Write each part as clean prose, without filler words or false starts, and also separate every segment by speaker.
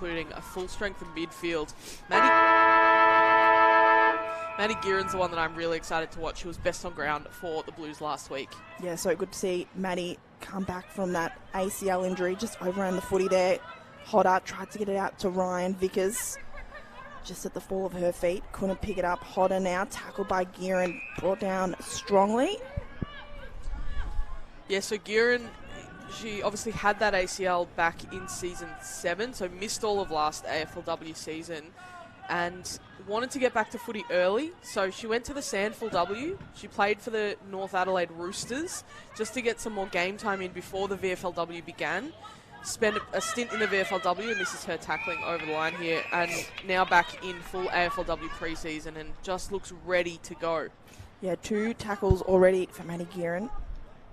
Speaker 1: including a full strength of midfield. Maddie Guerin's the one that I'm really excited to watch. She was best on ground for the Blues last week.
Speaker 2: Yeah, so good to see Maddie come back from that ACL injury. Just overran the footy there. Hodder tried to get it out to Ryan Vickers. Just at the fall of her feet. Couldn't pick it up. Hodder now tackled by Guerin. Brought down strongly.
Speaker 1: Yeah, so Guerin, she obviously had that ACL back in season 7, so missed all of last AFLW season and wanted to get back to footy early. So she went to the SANFLW. She played for the North Adelaide Roosters just to get some more game time in before the VFLW began. Spent a stint in the VFLW, and this is her tackling over the line here, and now back in full AFLW pre-season and just looks ready to go.
Speaker 2: Yeah, 2 tackles already for Maddie Guerin.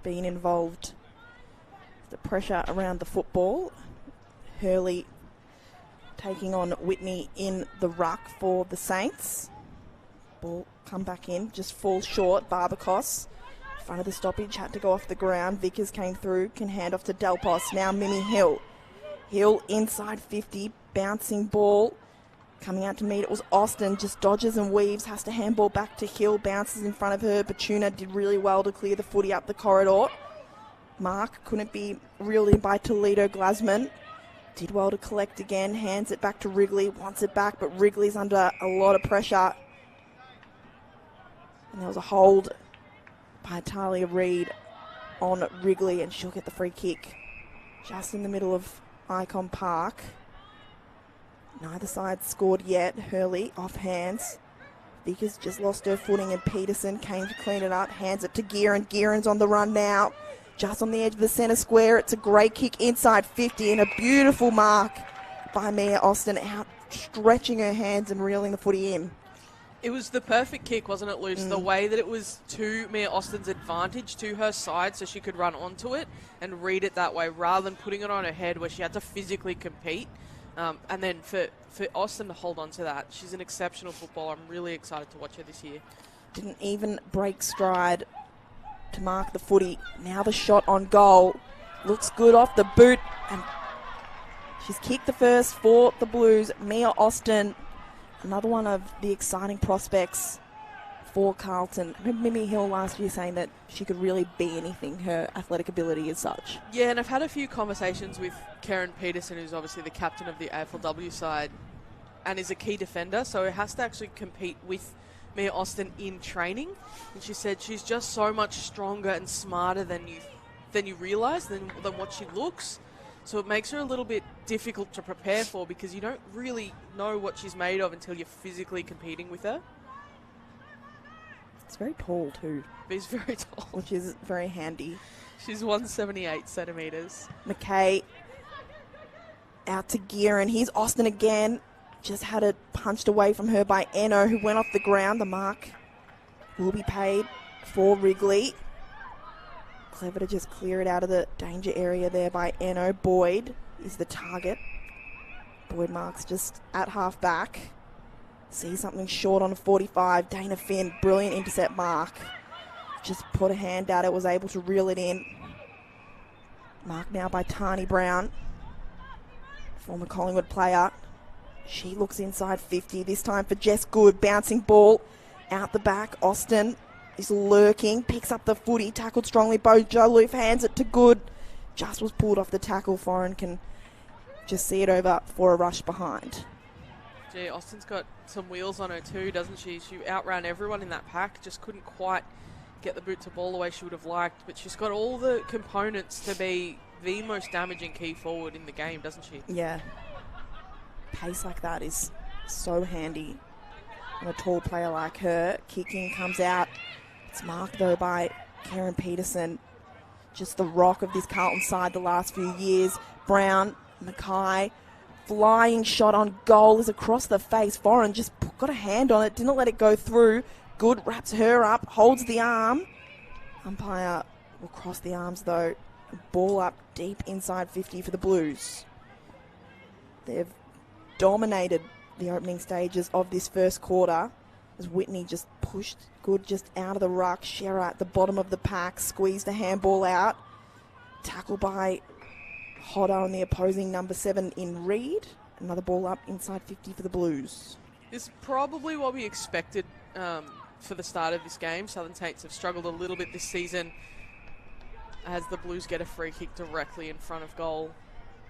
Speaker 2: Being involved, the pressure around the football. Hurley taking on Whitney in the ruck for the Saints. Ball come back in, just falls short. Barbacos, front of the stoppage, had to go off the ground. Vickers came through, can hand off to Delpos. Now Mimi Hill. Hill inside 50, bouncing ball. Coming out to meet it was Austin, just dodges and weaves, has to handball back to Hill, bounces in front of her. Batuna did really well to clear the footy up the corridor. Mark couldn't be reeled in by Toledo Glasman. Did well to collect again, hands it back to Wrigley, wants it back, but Wrigley's under a lot of pressure. And there was a hold by Talia Reid on Wrigley, and she'll get the free kick just in the middle of Icon Park. Neither side scored yet. Hurley off hands. Vickers just lost her footing, and Peterson came to clean it up. Hands it to Guerin. Guerin's on the run now. Just on the edge of the centre square. It's a great kick inside 50 and a beautiful mark by Mia Austin, out stretching her hands and reeling the footy in.
Speaker 1: It was the perfect kick, wasn't it, Luce? The way that it was to Mia Austin's advantage, to her side, so she could run onto it and read it that way rather than putting it on her head where she had to physically compete. And then for Austin to hold on to that, she's an exceptional footballer. I'm really excited to watch her this year.
Speaker 2: Didn't even break stride to mark the footy. Now the shot on goal. Looks good off the boot. And she's kicked the first for the Blues. Mia Austin, another one of the exciting prospects for Carlton. I remember Mimi Hill last year saying that she could really be anything, her athletic ability is such.
Speaker 1: Yeah, and I've had a few conversations with Karen Peterson, who's obviously the captain of the AFLW side and is a key defender, so it has to actually compete with Mia Austin in training. And she said she's just so much stronger and smarter than you realise, than what she looks. So it makes her a little bit difficult to prepare for because you don't really know what she's made of until you're physically competing with her.
Speaker 2: It's very tall too.
Speaker 1: She's very tall.
Speaker 2: Which is very handy.
Speaker 1: She's 178 centimetres.
Speaker 2: McKay out to Guerin. Here's Austin again. Just had it punched away from her by Eno, who went off the ground. The mark will be paid for Wrigley. Clever to just clear it out of the danger area there by Eno. Boyd is the target. Boyd marks just at half back. Sees something short on 45. Dana Finn, brilliant intercept mark. Just put a hand out. It was able to reel it in. Mark now by Tani Brown, former Collingwood player. She looks inside 50. This time for Jess Good. Bouncing ball out the back. Austin is lurking. Picks up the footy. Tackled strongly. Bo Joloof hands it to Good. Just was pulled off the tackle. Foreign can just see it over for a rush behind.
Speaker 1: Gee, Austin's got some wheels on her too, doesn't she? She outran everyone in that pack. Just couldn't quite get the boot to ball the way she would have liked. But she's got all the components to be the most damaging key forward in the game, doesn't she?
Speaker 2: Yeah. Pace like that is so handy on a tall player like her. Kicking comes out. It's marked though by Karen Peterson. Just the rock of this Carlton side the last few years. Brown, Mackay, flying shot on goal is across the face. Foreign just got a hand on it, didn't let it go through. Good wraps her up, holds the arm. Umpire will cross the arms though. Ball up deep inside 50 for the Blues. They've dominated the opening stages of this first quarter as Whitney just pushed Good just out of the ruck. Shearer at the bottom of the pack, squeezed a handball out. Tackle by Hodder on the opposing number 7 in Reed. Another ball up inside 50 for the Blues.
Speaker 1: This is probably what we expected for the start of this game. Southern Saints have struggled a little bit this season as the Blues get a free kick directly in front of goal.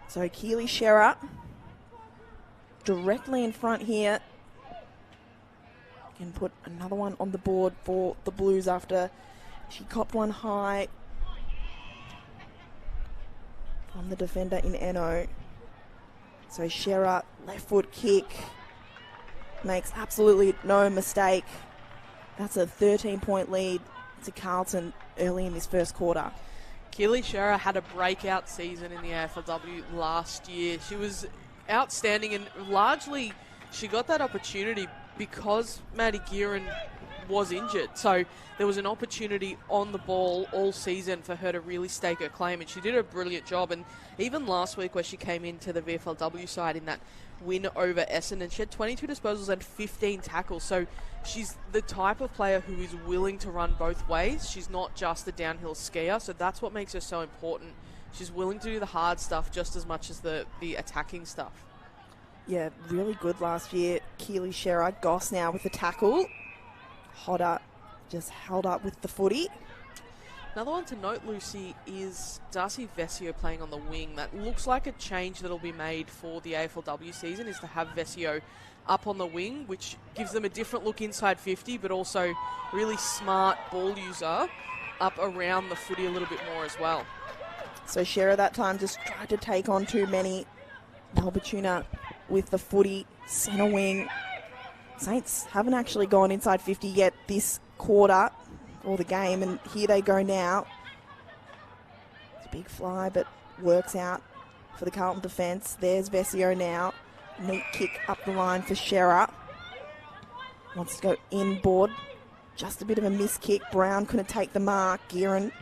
Speaker 2: So Keely Shearer directly in front here. Can put another one on the board for the Blues after she copped one high from the defender in Eno. So Shearer, left foot kick, makes absolutely no mistake. That's a 13-point lead to Carlton early in this first quarter.
Speaker 1: Keely Shearer had a breakout season in the AFLW last year. She was outstanding, and largely she got that opportunity because Maddie Gearin was injured. So there was an opportunity on the ball all season for her to really stake her claim, and she did a brilliant job. And even last week where she came into the VFLW side in that win over Essendon, she had 22 disposals and 15 tackles. So she's the type of player who is willing to run both ways. She's not just a downhill skier, so that's what makes her so important. She's willing to do the hard stuff just as much as the attacking stuff.
Speaker 2: Yeah, really good last year. Keely Shearer, Goss now with the tackle. Hodder just held up with the footy.
Speaker 1: Another one to note, Lucy, is Darcy Vesio playing on the wing. That looks like a change that'll be made for the AFLW season, is to have Vesio up on the wing, which gives them a different look inside 50, but also really smart ball user up around the footy a little bit more as well.
Speaker 2: So Shearer that time just tried to take on too many. Malbatuna with the footy, centre wing. Saints haven't actually gone inside 50 yet this quarter or the game, and here they go now. It's a big fly, but works out for the Carlton defence. There's Vesio now. Neat kick up the line for Shearer. Wants to go inboard. Just a bit of a miss kick. Brown couldn't take the mark. Gearin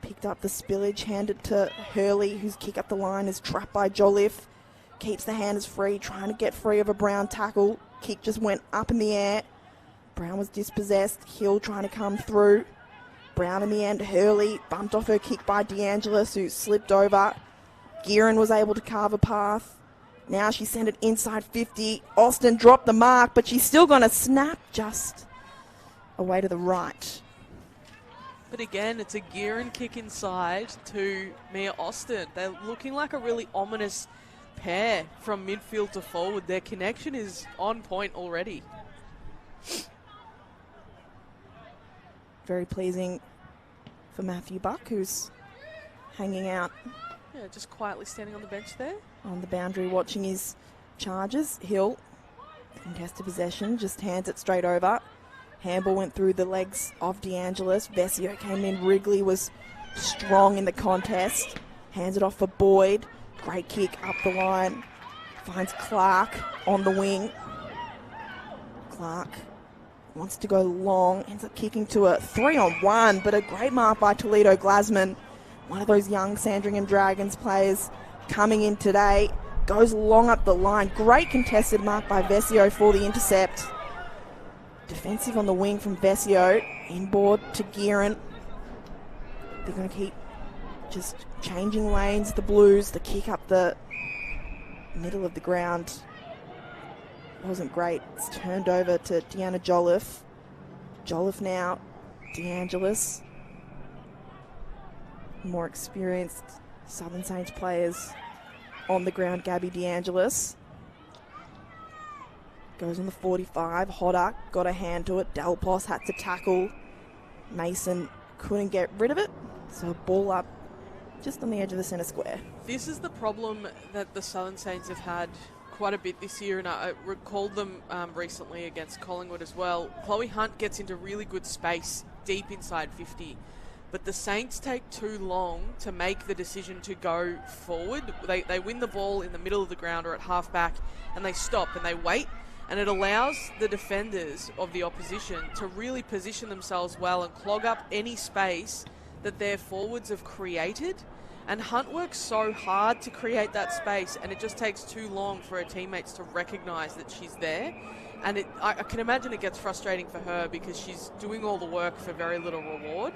Speaker 2: picked up the spillage, handed to Hurley, whose kick up the line is trapped by Jolliffe. Keeps the handers free, trying to get free of a Brown tackle. Kick just went up in the air. Brown was dispossessed. Hill trying to come through. Brown in the end. Hurley bumped off her kick by DeAngelis, who slipped over. Gearin was able to carve a path. Now she sent it inside 50. Austin dropped the mark, but she's still going to snap just away to the right.
Speaker 1: But again, it's a Gearin kick inside to Mia Austin. They're looking like a really ominous pair from midfield to forward. Their connection is on point already.
Speaker 2: Very pleasing for Matthew Buck, who's hanging out.
Speaker 1: Yeah, just quietly standing on the bench there.
Speaker 2: On the boundary watching his charges. Hill, contested possession, just hands it straight over. Handball went through the legs of DeAngelis. Vesio came in. Wrigley was strong in the contest. Hands it off for Boyd. Great kick up the line. Finds Clark on the wing. Clark wants to go long. Ends up kicking to a 3-on-1, but a great mark by Toledo Glasman. One of those young Sandringham Dragons players coming in today. Goes long up the line. Great contested mark by Vesio for the intercept. Defensive on the wing from Vesio. Inboard to Gearin. They're going to keep just changing lanes. The Blues, the kick up the middle of the ground wasn't great. It's turned over to Deanna Jolliffe. Jolliffe now. DeAngelis. More experienced Southern Saints players on the ground. Gabby DeAngelis goes on the 45. Hodder got a hand to it. Delpos had to tackle. Mason couldn't get rid of it. So ball up just on the edge of the centre square.
Speaker 1: This is the problem that the Southern Saints have had quite a bit this year, and I recalled them recently against Collingwood as well. Chloe Hunt gets into really good space deep inside 50. But the Saints take too long to make the decision to go forward. They win the ball in the middle of the ground or at half-back, and they stop and they wait. And it allows the defenders of the opposition to really position themselves well and clog up any space that their forwards have created. And Hunt works so hard to create that space, and it just takes too long for her teammates to recognise that she's there. And I can imagine it gets frustrating for her because she's doing all the work for very little reward.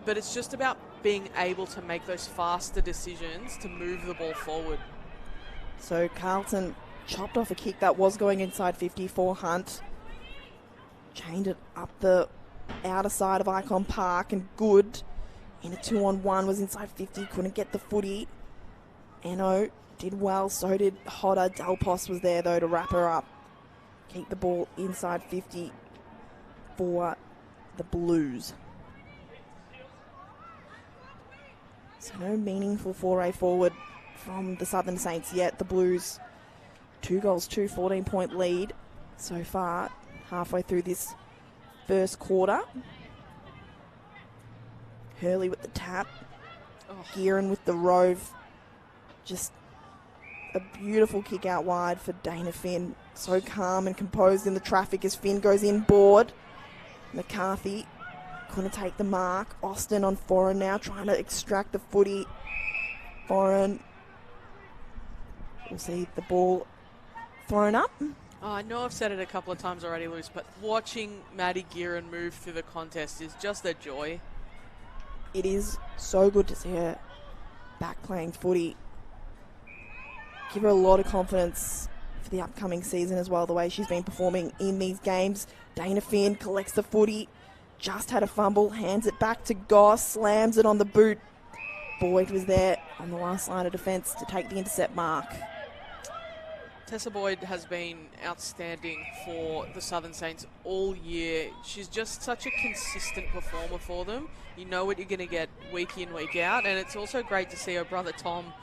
Speaker 1: But it's just about being able to make those faster decisions to move the ball forward.
Speaker 2: So Carlton chopped off a kick that was going inside 50 for Hunt. Chained it up the outer side of Icon Park, and good. In a 2-on-1, was inside 50, couldn't get the footy. Eno did well, so did Hodder. Delpos was there though to wrap her up. Keep the ball inside 50 for the Blues. So no meaningful foray forward from the Southern Saints yet. The Blues, 2 goals, 14-point lead so far, halfway through this first quarter. Hurley with the tap. Gearin with the rove. Just a beautiful kick out wide for Dana Finn. So calm and composed in the traffic as Finn goes inboard. McCarthy couldn't take the mark. Austin on Foran now, trying to extract the footy. Foran. We'll see the ball thrown up.
Speaker 1: Oh, I know I've said it a couple of times already, Luce, but watching Maddie Gearin move through the contest is just a joy.
Speaker 2: It is so good to see her back playing footy. Give her a lot of confidence for the upcoming season as well, the way she's been performing in these games. Dana Finn collects the footy, just had a fumble, hands it back to Goss, slams it on the boot. Boyd was there on the last line of defence to take the intercept mark.
Speaker 1: Tessa Boyd has been outstanding for the Southern Saints all year. She's just such a consistent performer for them. You know what you're going to get week in, week out, and it's also great to see her brother Tom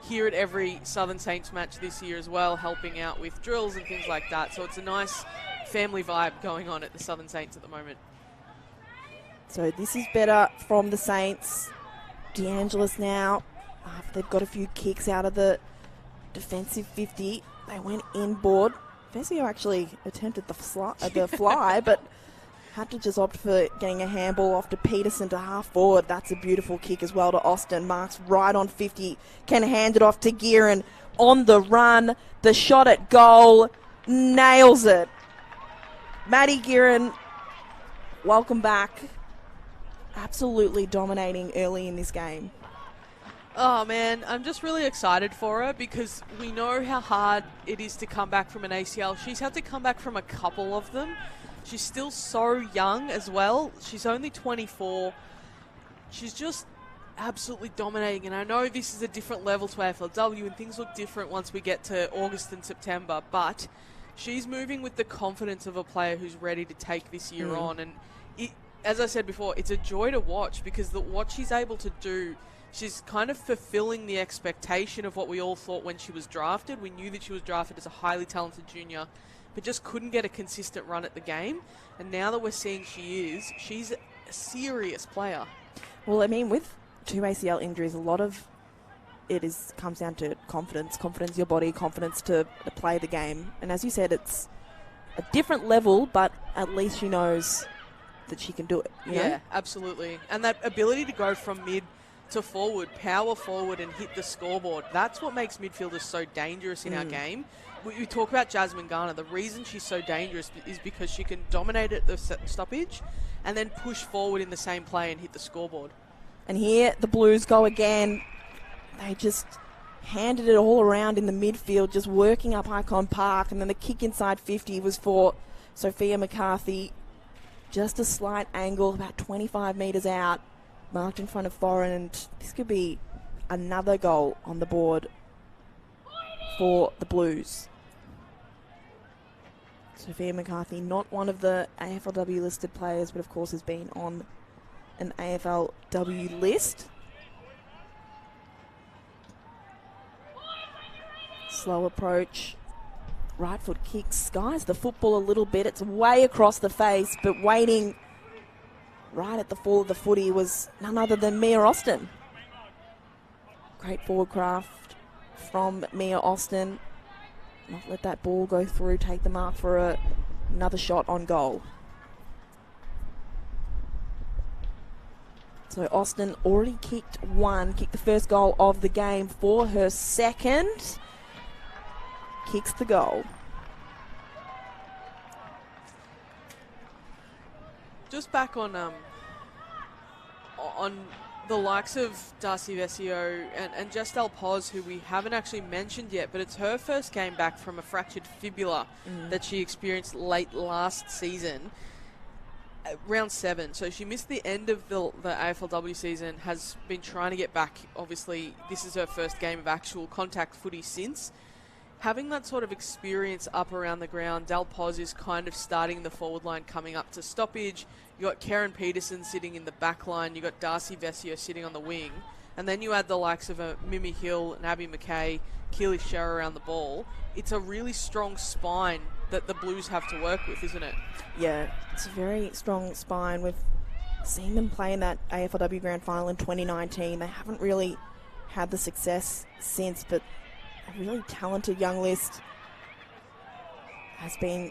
Speaker 1: here at every Southern Saints match this year as well, helping out with drills and things like that. So it's a nice family vibe going on at the Southern Saints at the moment.
Speaker 2: So this is better from the Saints. DeAngelis now, after they've got a few kicks out of the defensive 50, they went inboard. Vezio actually attempted the fly, but had to just opt for getting a handball off to Peterson to half forward. That's a beautiful kick as well to Austin. Marks right on 50. Can hand it off to Gearin on the run. The shot at goal. Nails it. Maddie Gearin, welcome back. Absolutely dominating early in this game.
Speaker 1: Oh man, I'm just really excited for her because we know how hard it is to come back from an ACL. She's had to come back from a couple of them. She's still so young as well. She's only 24. She's just absolutely dominating, and I know this is a different level to AFLW and things look different once we get to August and September, but she's moving with the confidence of a player who's ready to take this year on, and as I said before, it's a joy to watch because what she's able to do, she's kind of fulfilling the expectation of what we all thought when she was drafted. We knew that she was drafted as a highly talented junior, but just couldn't get a consistent run at the game. And now that we're seeing she's a serious player.
Speaker 2: Well, I mean, with 2 ACL injuries, a lot of it comes down to confidence in your body, confidence to play the game. And as you said, it's a different level, but at least she knows that she can do it. You know?
Speaker 1: Absolutely. And that ability to go from mid to forward, power forward and hit the scoreboard, that's what makes midfielders so dangerous in our game. We talk about Jasmine Garner. The reason she's so dangerous is because she can dominate at the stoppage and then push forward in the same play and hit the scoreboard.
Speaker 2: And here the Blues go again. They just handed it all around in the midfield, just working up Icon Park, and then the kick inside 50 was for Sophia McCarthy. Just a slight angle, about 25 metres out, marked in front of Foran, and this could be another goal on the board for the Blues. Sophia McCarthy, not one of the AFLW listed players, but of course has been on an AFLW list. Slow approach. Right foot kick skies the football a little bit. It's way across the face, but waiting right at the fall of the footy was none other than Mia Austin. Great forward craft from Mia Austin. Not let that ball go through, take the mark for another shot on goal. So Austin already kicked the first goal of the game. For her second, kicks the goal.
Speaker 1: Just back on the likes of Darcy Vesio and Jestel Pos, who we haven't actually mentioned yet, but it's her first game back from a fractured fibula that she experienced late last season, round 7. So she missed the end of the AFLW season, has been trying to get back. Obviously, this is her first game of actual contact footy since. Having that sort of experience up around the ground, Del Pos is kind of starting the forward line coming up to stoppage. You got Karen Peterson sitting in the back line. You got Darcy Vesio sitting on the wing. And then you add the likes of Mimi Hill and Abby McKay, Keely Sher around the ball. It's a really strong spine that the Blues have to work with, isn't it?
Speaker 2: Yeah, it's a very strong spine. We've seen them play in that AFLW Grand Final in 2019. They haven't really had the success since, but a really talented young list has been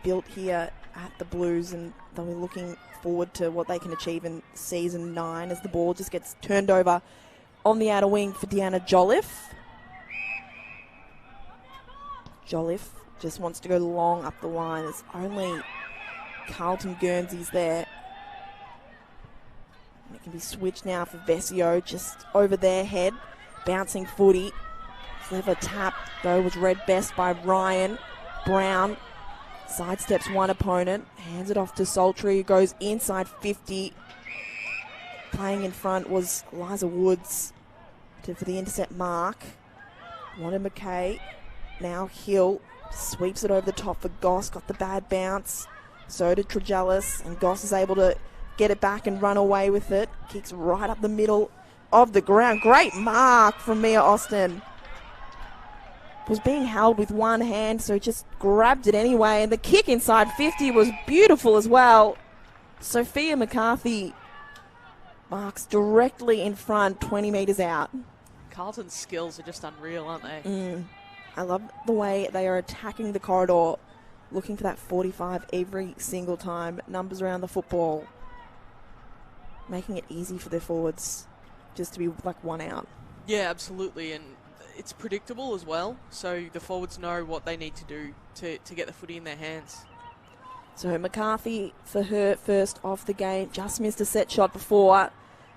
Speaker 2: built here at the Blues, and they'll be looking forward to what they can achieve in season 9 as the ball just gets turned over on the outer wing for Deanna Jolliffe. Jolliffe just wants to go long up the line. There's only Carlton Guernseys there. And it can be switched now for Vesio, just over their head. Bouncing footy. Clever tap, though, was read best by Ryan. Brown sidesteps one opponent, hands it off to Sultry, who goes inside 50. Playing in front was Liza Woods for the intercept mark. Wanda McKay, now Hill, sweeps it over the top for Goss, got the bad bounce. So did Tregellis, and Goss is able to get it back and run away with it. Kicks right up the middle of the ground. Great mark from Mia Austin. Was being held with one hand, so just grabbed it anyway. And the kick inside 50 was beautiful as well. Sophia McCarthy marks directly in front, 20 metres out.
Speaker 1: Carlton's skills are just unreal, aren't they?
Speaker 2: I love the way they are attacking the corridor, looking for that 45 every single time. Numbers around the football, making it easy for their forwards just to be like one out.
Speaker 1: Yeah, absolutely, and it's predictable as well, so the forwards know what they need to do to get the footy in their hands.
Speaker 2: So McCarthy, for her first off the game, just missed a set shot before.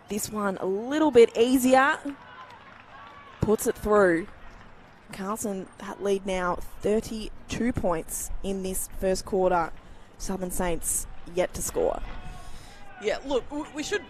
Speaker 2: This one a little bit easier. Puts it through. Carlton, that lead now 32 points in this first quarter. Southern Saints yet to score.
Speaker 1: Yeah, look, we should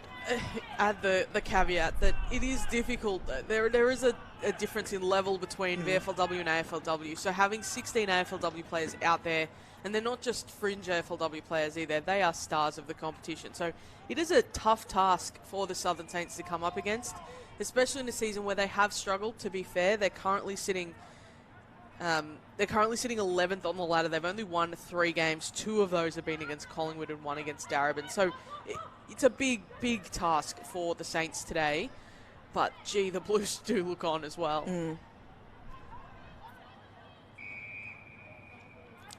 Speaker 1: add the caveat that it is difficult. There is a difference in level between VFLW and AFLW. So having 16 AFLW players out there, and they're not just fringe AFLW players either, they are stars of the competition. So it is a tough task for the Southern Saints to come up against, especially in a season where they have struggled, to be fair. They're currently sitting 11th on the ladder. They've only won 3 games. 2 of those have been against Collingwood and 1 against Darebin. So it's a big, big task for the Saints today. But, gee, the Blues do look on as well.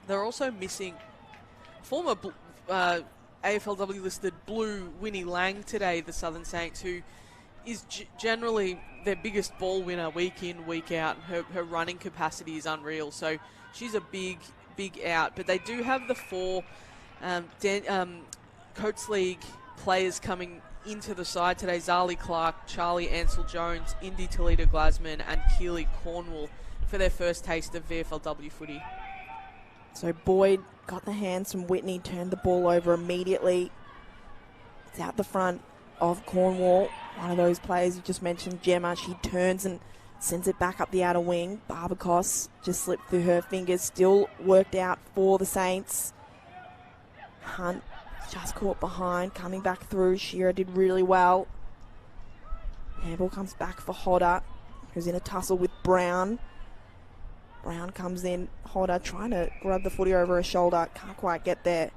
Speaker 1: They're also missing former AFLW-listed Blue Winnie Lang today, the Southern Saints, who is generally their biggest ball winner week in, week out. Her running capacity is unreal, so she's a big, big out. But they do have the 4 Coates League players coming into the side today. Zali Clark, Charlie Ansell-Jones, Indy Toledo-Glasman and Keely Cornwall for their first taste of VFLW footy.
Speaker 2: So Boyd got the hands from Whitney, turned the ball over immediately. It's out the front of Cornwall. One of those players you just mentioned, Gemma, she turns and sends it back up the outer wing. Barbacos just slipped through her fingers, still worked out for the Saints. Hunt just caught behind, coming back through. Shearer did really well. Handball comes back for Hodder, who's in a tussle with Brown. Brown comes in, Hodder trying to grab the footy over her shoulder, can't quite get there.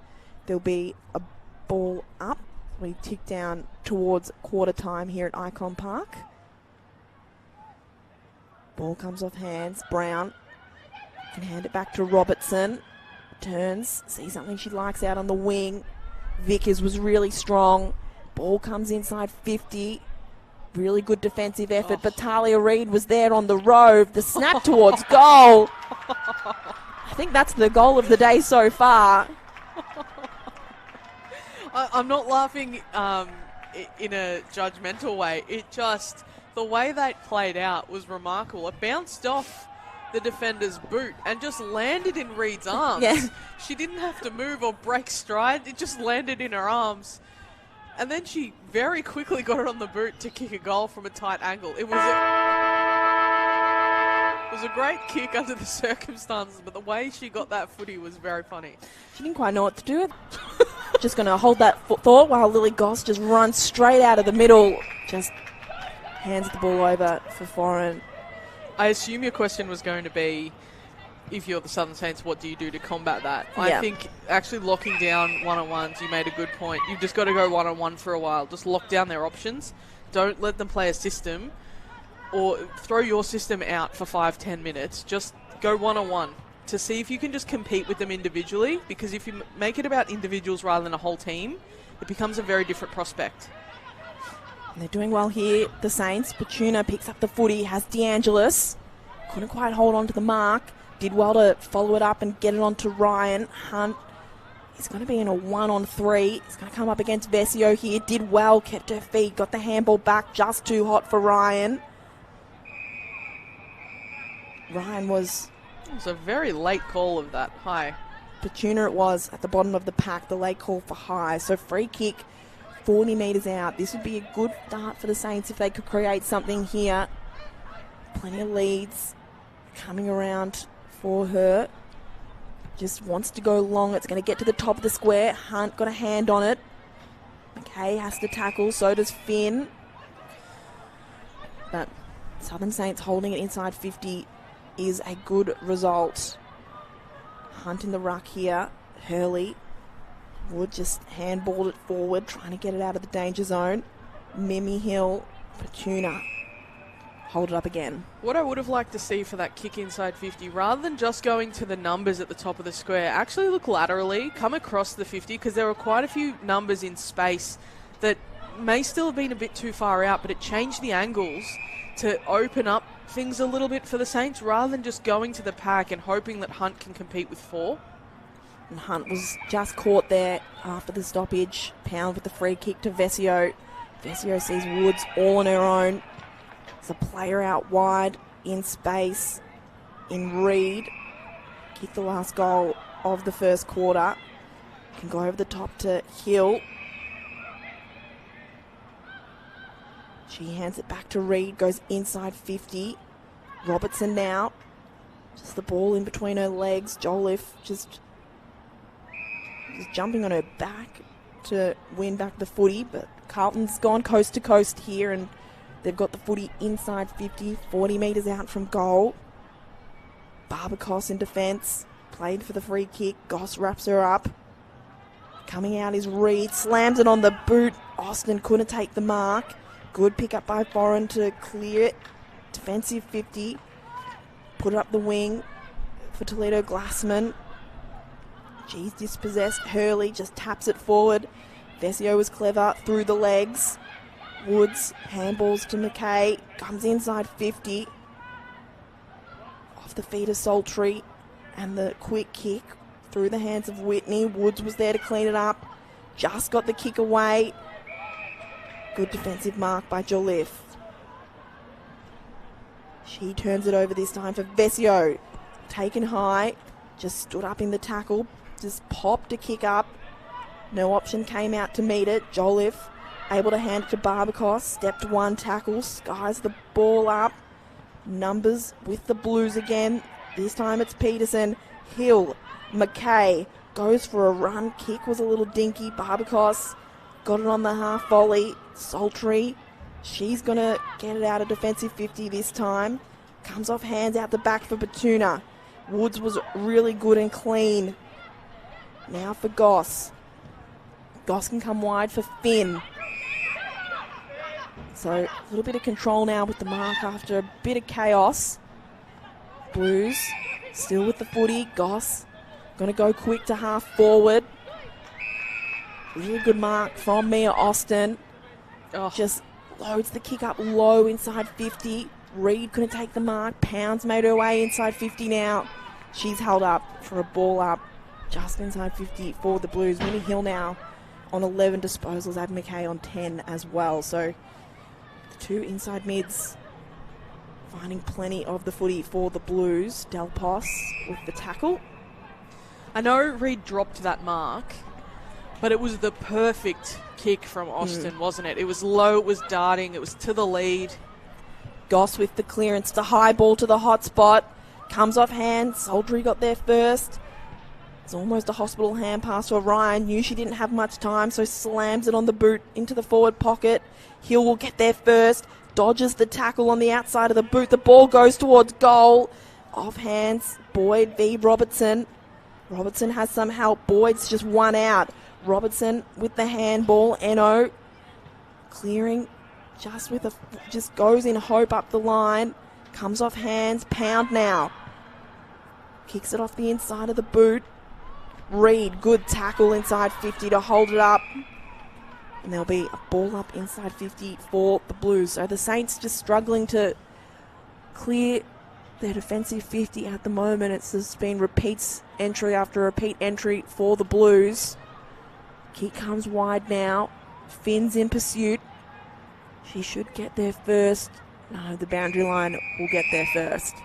Speaker 2: There'll be a ball up. We tick down towards quarter time here at Icon Park. Ball comes off hands. Brown can hand it back to Robertson. Turns, sees something she likes out on the wing. Vickers was really strong. Ball comes inside 50. Really good defensive effort, but Talia Reid was there on the rove. The snap towards goal. I think that's the goal of the day so far.
Speaker 1: I'm not laughing in a judgmental way. The way that played out was remarkable. It bounced off the defender's boot and just landed in Reed's arms.
Speaker 2: Yeah.
Speaker 1: She didn't have to move or break stride. It just landed in her arms. And then she very quickly got it on the boot to kick a goal from a tight angle. It was a great kick under the circumstances, but the way she got that footy was very funny.
Speaker 2: She didn't quite know what to do. Just going to hold that thought while Lily Goss just runs straight out of the middle. Just hands the ball over for foreign.
Speaker 1: I assume your question was going to be, if you're the Southern Saints, what do you do to combat that?
Speaker 2: Yeah.
Speaker 1: I think actually locking down one-on-ones, you made a good point. You've just got to go one-on-one for a while. Just lock down their options. Don't let them play a system or throw your system out for 5-10 minutes. Just go one-on-one to see if you can just compete with them individually, because if you make it about individuals rather than a whole team, it becomes a very different prospect.
Speaker 2: They're doing well here, the Saints. Petuna picks up the footy, has DeAngelis. Couldn't quite hold on to the mark. Did well to follow it up and get it on to Ryan. Hunt is going to be in a 1-on-3. He's going to come up against Vesio here. Did well, kept her feet, got the handball back, just too hot for Ryan. Ryan was...
Speaker 1: It was a very late call of that high.
Speaker 2: Petuna it was at the bottom of the pack, the late call for high. So free kick, 40 metres out. This would be a good start for the Saints if they could create something here. Plenty of leads coming around for her. Just wants to go long. It's going to get to the top of the square. Hunt got a hand on it. McKay has to tackle. So does Finn. But Southern Saints holding it inside 50 is a good result. Hunt in the ruck here. Hurley. Wood just handballed it forward, trying to get it out of the danger zone. Mimi Hill. Petuna. Hold it up again.
Speaker 1: What I would have liked to see for that kick inside 50, rather than just going to the numbers at the top of the square, actually look laterally, come across the 50, because there were quite a few numbers in space that may still have been a bit too far out, but it changed the angles to open up things a little bit for the Saints, rather than just going to the pack and hoping that Hunt can compete with 4.
Speaker 2: And Hunt was just caught there after the stoppage. Pound with the free kick to Vesio. Vesio sees Woods all on her own. There's a player out wide in space in Reed. Kicked the last goal of the first quarter. Can go over the top to Hill. She hands it back to Reed. Goes inside 50. Robertson now. Just the ball in between her legs. Jolliffe just jumping on her back to win back the footy. But Carlton's gone coast to coast here, and they've got the footy inside 50, 40 metres out from goal. Barbacos in defence. Played for the free kick. Goss wraps her up. Coming out is Reed. Slams it on the boot. Austin couldn't take the mark. Good pick up by Foreign to clear it. Defensive 50. Put it up the wing for Toledo Glassman. She's dispossessed. Hurley just taps it forward. Vesio was clever through the legs. Woods handballs to McKay. Comes inside 50. Off the feet of Sultry. And the quick kick through the hands of Whitney. Woods was there to clean it up. Just got the kick away. Good defensive mark by Jolliffe. She turns it over this time for Vesio. Taken high. Just stood up in the tackle. Just popped a kick up. No option came out to meet it. Jolliffe able to hand it to Barbacos. Stepped one tackle. Skies the ball up. Numbers with the Blues again. This time it's Peterson. Hill. McKay goes for a run. Kick was a little dinky. Barbacos got it on the half volley. Sultry. She's going to get it out of defensive 50 this time. Comes off hands out the back for Petuna. Woods was really good and clean. Now for Goss. Goss can come wide for Finn. So a little bit of control now with the mark after a bit of chaos. Blues still with the footy. Goss going to go quick to half forward. Really good mark from Mia Austin. Just loads the kick up low inside 50. Reed couldn't take the mark. Pounds made her way inside 50 now. She's held up for a ball up just inside 50 for the Blues. Winnie Hill now on 11 disposals, Ab McKay on 10 as well. So the two inside mids finding plenty of the footy for the Blues. Del Pos with the tackle.
Speaker 1: I know Reid dropped that mark, but it was the perfect kick from Austin, wasn't it? It was low, it was darting, it was to the lead.
Speaker 2: Goss with the clearance, the high ball to the hot spot. Comes off hand. Soldry got there first. It's almost a hospital hand pass to Orion. Knew she didn't have much time, so slams it on the boot into the forward pocket. Hill will get there first. Dodges the tackle on the outside of the boot. The ball goes towards goal. Off hands. Boyd v. Robertson. Robertson has some help. Boyd's just one out. Robertson with the handball. Eno clearing just goes in hope up the line. Comes off hands. Pound now. Kicks it off the inside of the boot. Reid, good tackle inside 50 to hold it up. And there'll be a ball up inside 50 for the Blues. So the Saints just struggling to clear their defensive 50 at the moment. It's just been repeats entry after repeat entry for the Blues. Kick comes wide now. Finn's in pursuit. She should get there first. No, the boundary line will get there first.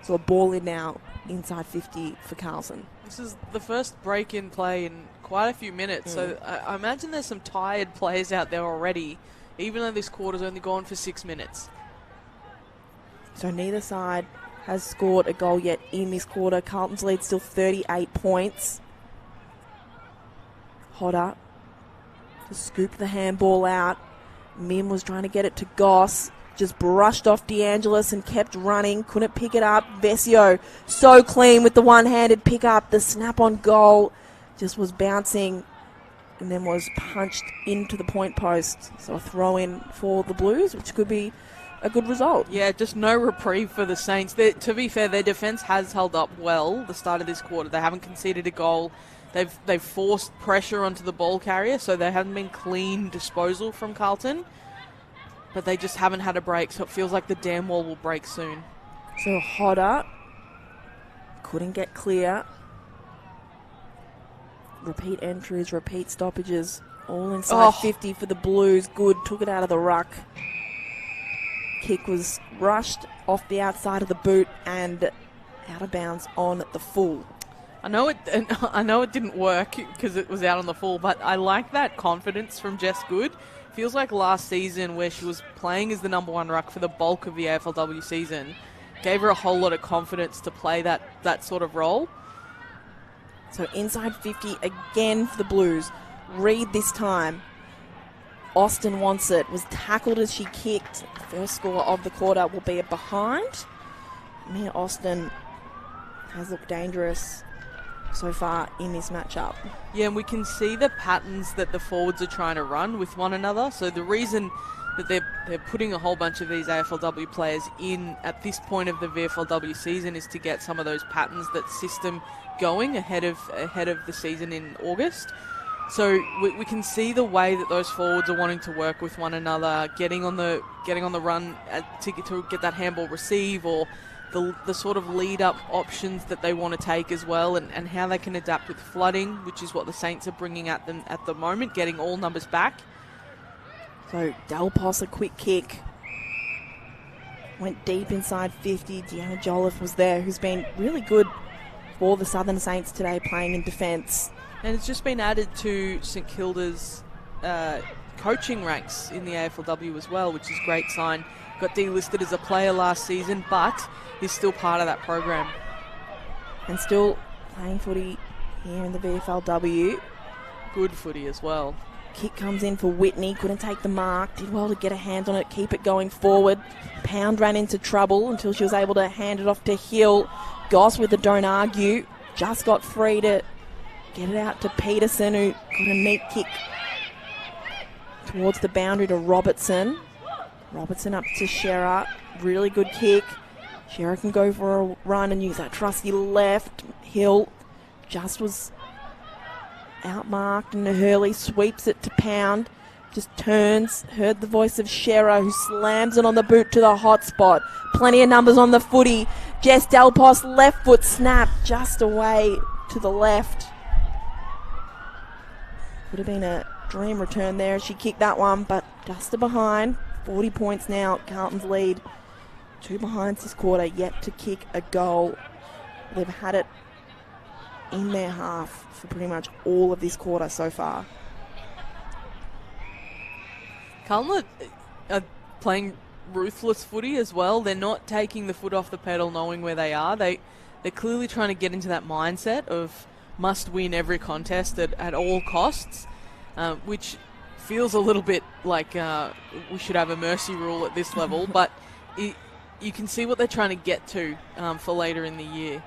Speaker 2: So a ball in now inside 50 for Carlton.
Speaker 1: This is the first break-in play in quite a few minutes, so I imagine there's some tired players out there already, even though this quarter's only gone for 6 minutes.
Speaker 2: So neither side has scored a goal yet in this quarter. Carlton's lead still 38 points. Hodder just scooped the handball out. Mim was trying to get it to Goss. Just brushed off DeAngelis and kept running. Couldn't pick it up. Vesio so clean with the one-handed pick up. The snap on goal just was bouncing and then was punched into the point post. So a throw in for the Blues, which could be a good result.
Speaker 1: Yeah, just no reprieve for the Saints. To be fair, their defence has held up well the start of this quarter. They haven't conceded a goal. They've forced pressure onto the ball carrier, so there hasn't been clean disposal from Carlton. But they just haven't had a break, so it feels like the dam wall will break soon.
Speaker 2: So Hodder couldn't get clear. Repeat entries, repeat stoppages, all inside 50 for the Blues. Good, took it out of the ruck. Kick was rushed off the outside of the boot and out of bounds on the full.
Speaker 1: I know it didn't work because it was out on the full, but I like that confidence from Jess Good. Feels like last season where she was playing as the number one ruck for the bulk of the AFLW season gave her a whole lot of confidence to play that sort of role.
Speaker 2: So inside 50 again for the Blues. Reid this time. Austin wants it. Was tackled as she kicked. First score of the quarter will be a behind. Mia Austin has looked dangerous so far in this matchup.
Speaker 1: Yeah, and we can see the patterns that the forwards are trying to run with one another. So the reason that they're putting a whole bunch of these AFLW players in at this point of the VFLW season is to get some of those patterns, that system going ahead of the season in August. So we can see the way that those forwards are wanting to work with one another, getting on the run to get that handball receive, or the sort of lead-up options that they want to take as well, and how they can adapt with flooding, which is what the Saints are bringing at them at the moment, getting all numbers back.
Speaker 2: So Del Pos, a quick kick. Went deep inside 50. Deanna Jolliffe was there, who's been really good for the Southern Saints today, playing in defence.
Speaker 1: And it's just been added to St Kilda's coaching ranks in the AFLW as well, which is a great sign. Got delisted as a player last season, but is still part of that program.
Speaker 2: And still playing footy here in the VFLW.
Speaker 1: Good footy as well.
Speaker 2: Kick comes in for Whitney, couldn't take the mark, did well to get a hand on it, keep it going forward. Pound ran into trouble until she was able to hand it off to Hill. Goss with the don't argue, just got free to get it out to Peterson, who got a neat kick towards the boundary to Robertson. Robertson up to Shearer, really good kick. Shearer can go for a run and use that trusty left. Hill just was outmarked, and Hurley sweeps it to Pound. Just turns, heard the voice of Shearer, who slams it on the boot to the hot spot. Plenty of numbers on the footy. Jess Del Pos, left foot snap, just away to the left. Would have been a Dream return there. She kicked that one, but Duster behind. 40 points now. Carlton's lead. 2 behinds this quarter, yet to kick a goal. They've had it in their half for pretty much all of this quarter so far.
Speaker 1: Carlton are playing ruthless footy as well. They're not taking the foot off the pedal knowing where they are. They're clearly trying to get into that mindset of must win every contest at all costs, which feels a little bit like we should have a mercy rule at this level, but you can see what they're trying to get to for later in the year.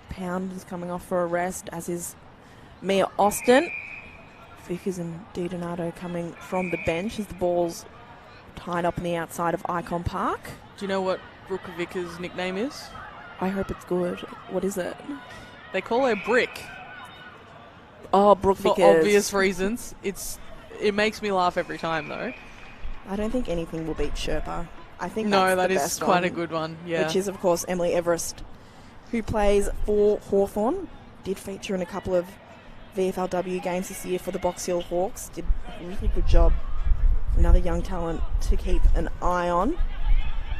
Speaker 2: Pound is coming off for a rest, as is Mia Austin. Vickers and DiDonato coming from the bench as the ball's tied up on the outside of Icon Park.
Speaker 1: Do you know what Brooke Vickers' nickname is?
Speaker 2: I hope it's good. What is it?
Speaker 1: They call her Brick.
Speaker 2: Oh, Brooke Vickers.
Speaker 1: For obvious reasons. It makes me laugh every time, though.
Speaker 2: I don't think anything will beat Sherpa. I think
Speaker 1: no,
Speaker 2: that's
Speaker 1: that is quite a good one. Yeah,
Speaker 2: which is of course Emily Everest, who plays for Hawthorn. Did feature in a couple of VFLW games this year for the Box Hill Hawks. Did a really good job. Another young talent to keep an eye on.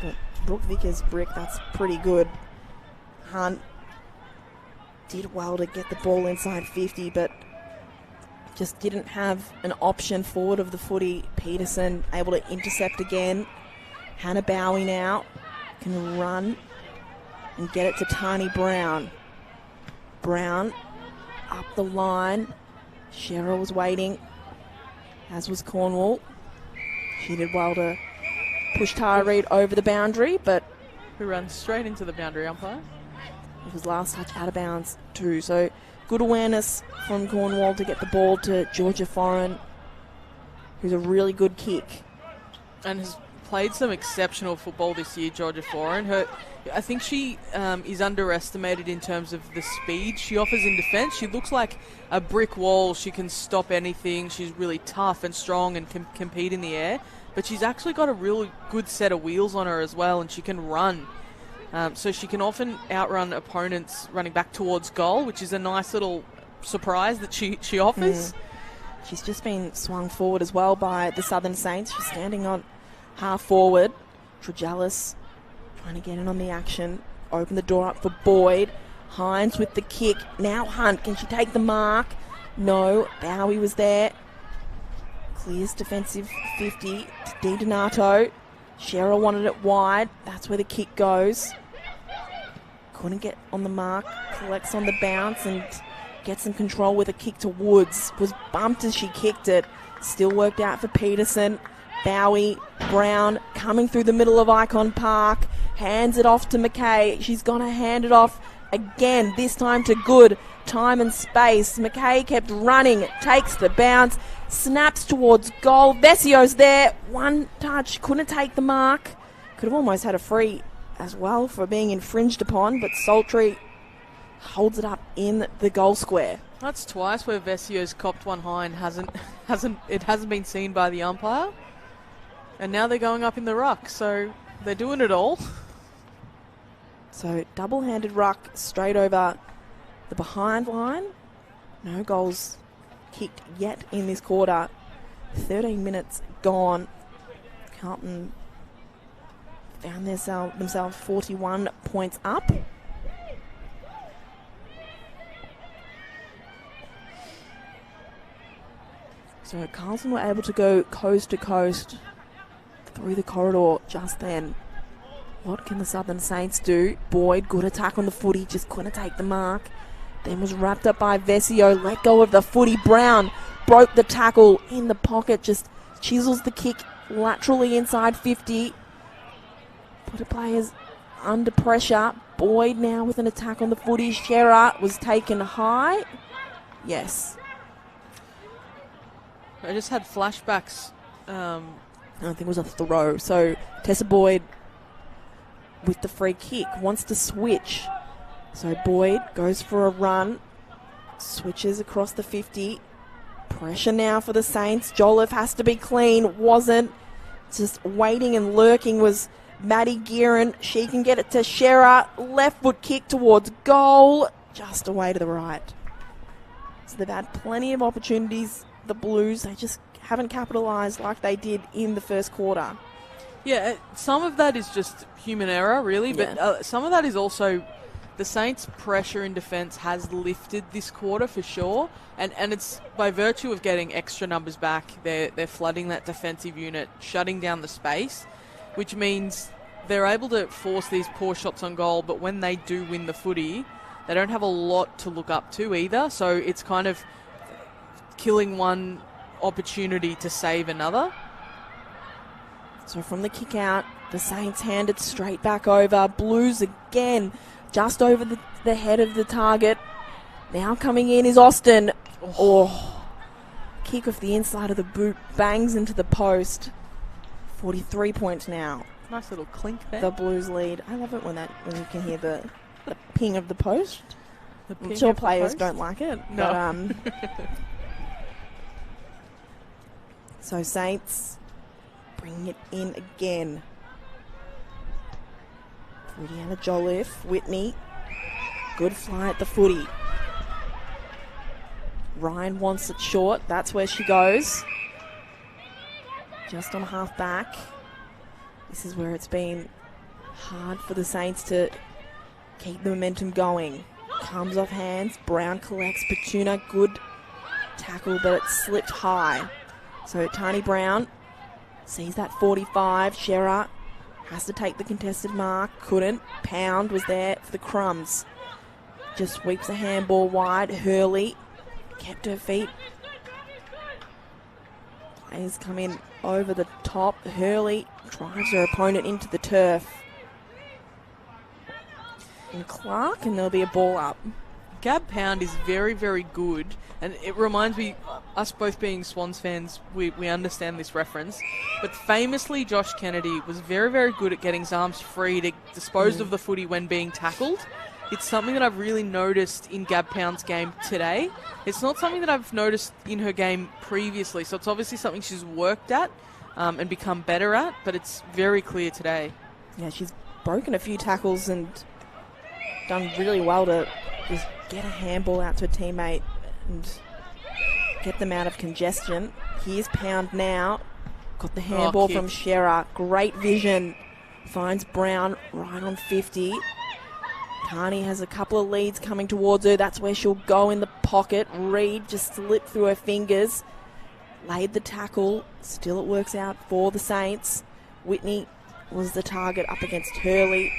Speaker 2: But Brooke Vickers' Brick, that's pretty good. Hunt did well to get the ball inside 50, but just didn't have an option forward of the footy. Peterson able to intercept again. Hannah Bowie now can run and get it to Tani Brown. Brown up the line. Cheryl was waiting, as was Cornwall. She did well to push Tara Reid over the boundary, but
Speaker 1: who runs straight into the boundary umpire.
Speaker 2: It was last touch out of bounds too. So good awareness from Cornwall to get the ball to Georgia Foreign, who's a really good kick.
Speaker 1: And has played some exceptional football this year, Georgia Foreign. I think she is underestimated in terms of the speed she offers in defence. She looks like a brick wall. She can stop anything. She's really tough and strong and can compete in the air. But she's actually got a really good set of wheels on her as well, and she can run. So she can often outrun opponents running back towards goal, which is a nice little surprise that she offers.
Speaker 2: She's just been swung forward as well by the Southern Saints. She's standing on half forward. Tregellis trying to get in on the action. Open the door up for Boyd. Hines with the kick. Now Hunt. Can she take the mark? No. Bowie was there. Clears defensive 50 to DiDonato. Cheryl wanted it wide. That's where the kick goes. Couldn't get on the mark. Collects on the bounce and gets some control with a kick to Woods. Was bumped as she kicked it. Still worked out for Peterson. Bowie, Brown coming through the middle of Icon Park. Hands it off to McKay. She's going to hand it off again, this time to Good. Time and space. McKay kept running. Takes the bounce. Snaps towards goal. Vesio's there. One touch. Couldn't take the mark. Could have almost had a free as well for being infringed upon, but Sultry holds it up in the goal square.
Speaker 1: That's twice where Vesio's copped one high and hasn't been seen by the umpire. And now they're going up in the ruck, so they're doing it all.
Speaker 2: So double-handed ruck straight over the behind line. No goals kicked yet in this quarter. 13 minutes gone. Carlton found themselves 41 points up. So Carlton were able to go coast to coast through the corridor just then. What can the Southern Saints do? Boyd, good attack on the footy, just couldn't take the mark. Then was wrapped up by Vesio, let go of the footy. Brown broke the tackle in the pocket, just chisels the kick laterally inside 50. Put the players under pressure. Boyd now with an attack on the footy. Shearer was taken high. Yes.
Speaker 1: I just had flashbacks.
Speaker 2: I think it was a throw. So Tessa Boyd with the free kick wants to switch. So Boyd goes for a run. Switches across the 50. Pressure now for the Saints. Jolliffe has to be clean. Wasn't. Just waiting and lurking was Maddie Gearin. She can get it to Shearer. Left foot kick towards goal. Just away to the right. So they've had plenty of opportunities, the Blues. They just haven't capitalised like they did in the first quarter.
Speaker 1: Yeah, some of that is just human error, really, but some of that is also the Saints' pressure in defence has lifted this quarter for sure, and it's by virtue of getting extra numbers back, they're flooding that defensive unit, shutting down the space, which means they're able to force these poor shots on goal, but when they do win the footy, they don't have a lot to look up to either, so it's kind of killing one opportunity to save another.
Speaker 2: So from the kick out, the Saints hand it straight back over. Blues again, just over the head of the target. Now coming in is Austin. Oh, kick off the inside of the boot, bangs into the post. 43 points now.
Speaker 1: Nice little clink there.
Speaker 2: The Blues lead. I love it when you can hear the ping of the post. I'm sure
Speaker 1: of the
Speaker 2: players
Speaker 1: post?
Speaker 2: don't like it.
Speaker 1: No.
Speaker 2: But, so Saints bringing it in again. Deanna Jolliffe, Whitney. Good fly at the footy. Ryan wants it short. That's where she goes. Just on half back. This is where it's been hard for the Saints to keep the momentum going. Comes off hands. Brown collects. Petuna, good tackle, but it slipped high. So Tani Brown sees that 45. Shearer has to take the contested mark. Couldn't. Pound was there for the crumbs. Just sweeps a handball wide. Hurley kept her feet. Players come in over the top. Hurley drives her opponent into the turf. And Clark, and there'll be a ball up.
Speaker 1: Gab Pound is very, very good, and it reminds me, us both being Swans fans, we understand this reference, but famously Josh Kennedy was very, very good at getting his arms free to dispose of the footy when being tackled. It's something that I've really noticed in Gab Pound's game today. It's not something that I've noticed in her game previously, so it's obviously something she's worked at and become better at, but it's very clear today.
Speaker 2: Yeah, she's broken a few tackles and done really well to just get a handball out to a teammate and get them out of congestion. Here's Pound now. Got the handball from Shearer. Great vision. Finds Brown right on 50. Tani has a couple of leads coming towards her. That's where she'll go in the pocket. Reed just slipped through her fingers. Laid the tackle. Still it works out for the Saints. Whitney was the target up against Hurley.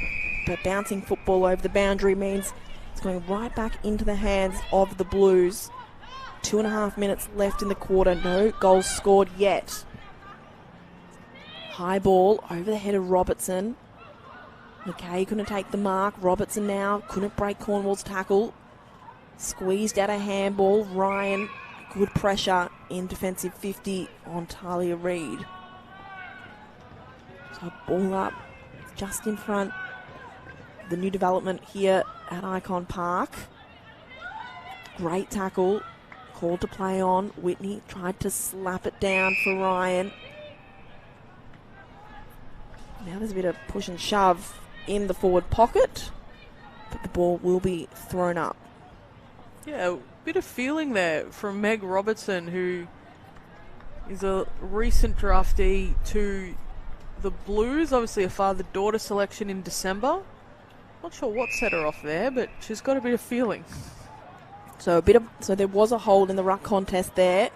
Speaker 2: But bouncing football over the boundary means it's going right back into the hands of the Blues. 2.5 minutes left in the quarter. No goals scored yet. High ball over the head of Robertson. McKay couldn't take the mark. Robertson now couldn't break Cornwall's tackle. Squeezed out a handball. Ryan, good pressure in defensive 50 on Talia Reid. So ball up just in front. The new development here at Icon Park. Great tackle. Called to play on. Whitney tried to slap it down for Ryan. Now there's a bit of push and shove in the forward pocket, but the ball will be thrown up.
Speaker 1: Yeah, a bit of feeling there from Meg Robertson, who is a recent draftee to the Blues. Obviously a father-daughter selection in December. Not sure what set her off there, but she's got a bit of feeling.
Speaker 2: So there was a hold in the ruck contest there.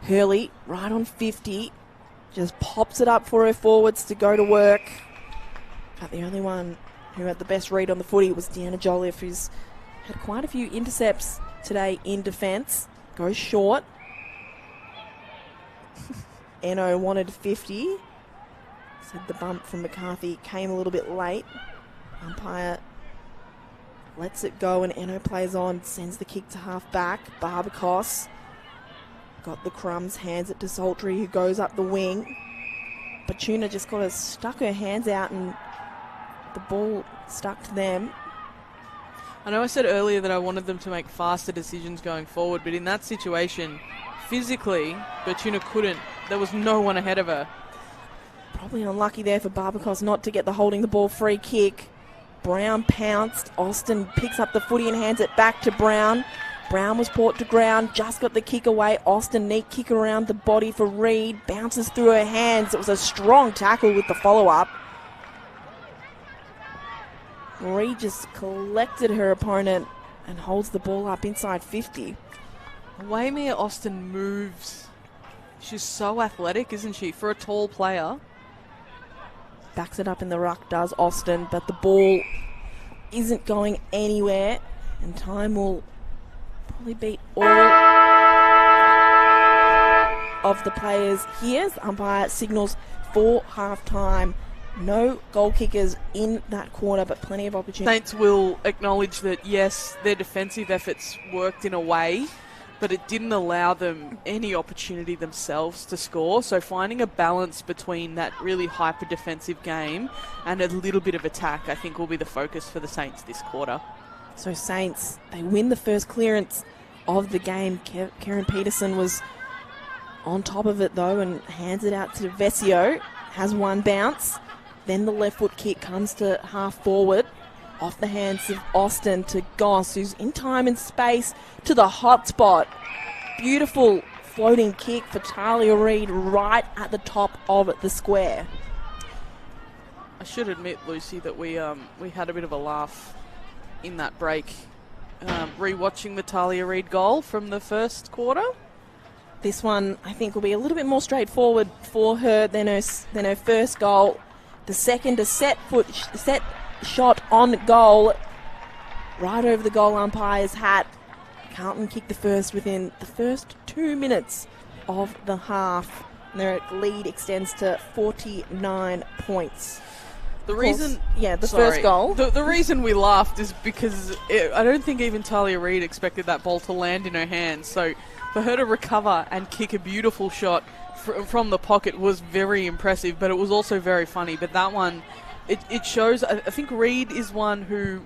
Speaker 2: Hurley right on 50. Just pops it up for her forwards to go to work. But the only one who had the best read on the footy was Deanna Jolliffe, who's had quite a few intercepts today in defence. Goes short. Eno wanted 50. Said the bump from McCarthy came a little bit late. Umpire lets it go and Eno plays on, sends the kick to half back. Barbacos got the crumbs, hands it to Saltry, who goes up the wing. Petuna just got stuck her hands out and the ball stuck to them.
Speaker 1: I know I said earlier that I wanted them to make faster decisions going forward, but in that situation, physically, Petuna couldn't. There was no one ahead of her.
Speaker 2: Probably unlucky there for Barbacos not to get the holding the ball free kick. Brown pounced. Austin picks up the footy and hands it back to Brown. Brown was brought to ground, just got the kick away. Austin, neat kick around the body for Reed. Bounces through her hands. It was a strong tackle with the follow-up. Reed just collected her opponent and holds the ball up inside 50.
Speaker 1: The way Mia Austin moves, she's so athletic, isn't she, for a tall player?
Speaker 2: Backs it up in the ruck, does Austin, but the ball isn't going anywhere, and time will probably beat all of the players here. The umpire signals for half-time. No goal kickers in that quarter, but plenty of opportunity.
Speaker 1: Saints will acknowledge that, yes, their defensive efforts worked in a way, but it didn't allow them any opportunity themselves to score. So finding a balance between that really hyper-defensive game and a little bit of attack, I think, will be the focus for the Saints this quarter.
Speaker 2: So Saints, they win the first clearance of the game. Karen Peterson was on top of it, though, and hands it out to Vesio. Has one bounce. Then the left foot kick comes to half forward. Off the hands of Austin to Goss, who's in time and space to the hot spot. Beautiful floating kick for Talia Reid right at the top of the square.
Speaker 1: I should admit, Lucy, that we had a bit of a laugh in that break, rewatching the Talia Reid goal from the first quarter.
Speaker 2: This one, I think, will be a little bit more straightforward for her than her first goal. The second, a set shot on goal, right over the goal umpire's hat. Carlton kicked the first within the first 2 minutes of the half. And their lead extends to 49 points.
Speaker 1: The reason,
Speaker 2: first goal.
Speaker 1: The reason we laughed is because I don't think even Talia Reid expected that ball to land in her hands. So for her to recover and kick a beautiful shot from the pocket was very impressive, but it was also very funny. But that one, it shows, I think Reid is one who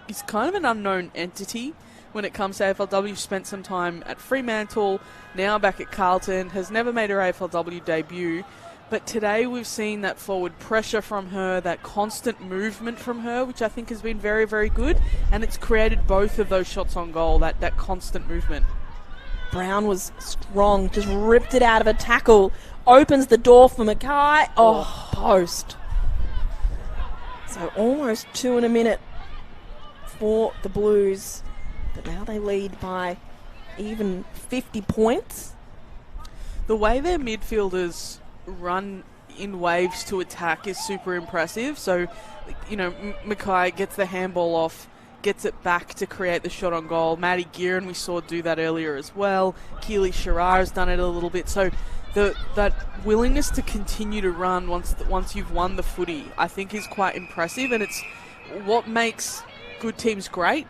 Speaker 1: is kind of an unknown entity when it comes to AFLW. Spent some time at Fremantle, now back at Carlton, has never made her AFLW debut. But today we've seen that forward pressure from her, that constant movement from her, which I think has been very, very good. And it's created both of those shots on goal, that constant movement.
Speaker 2: Brown was strong, just ripped it out of a tackle, opens the door for Mackay. Post. So almost 2 in a minute for the Blues. But now they lead by even 50 points.
Speaker 1: The way their midfielders run in waves to attack is super impressive. So, Mackay gets the handball off, gets it back to create the shot on goal. Maddie Gearin, we saw do that earlier as well. Keely Shirar has done it a little bit. So that willingness to continue to run once you've won the footy, I think, is quite impressive. And it's what makes good teams great,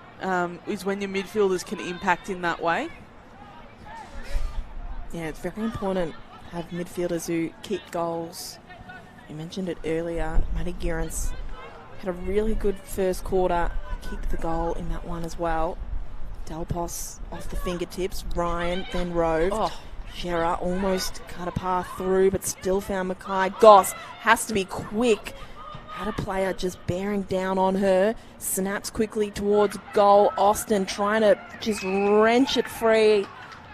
Speaker 1: is when your midfielders can impact in that way.
Speaker 2: Yeah, it's very important to have midfielders who kick goals. You mentioned it earlier. Maddie Gearin's had a really good first quarter. Kicked the goal in that one as well. Delpos off the fingertips. Ryan then roved. Scherer almost cut a path through, but still found Mackay. Goss has to be quick. Had a player just bearing down on her. Snaps quickly towards goal. Austin trying to just wrench it free.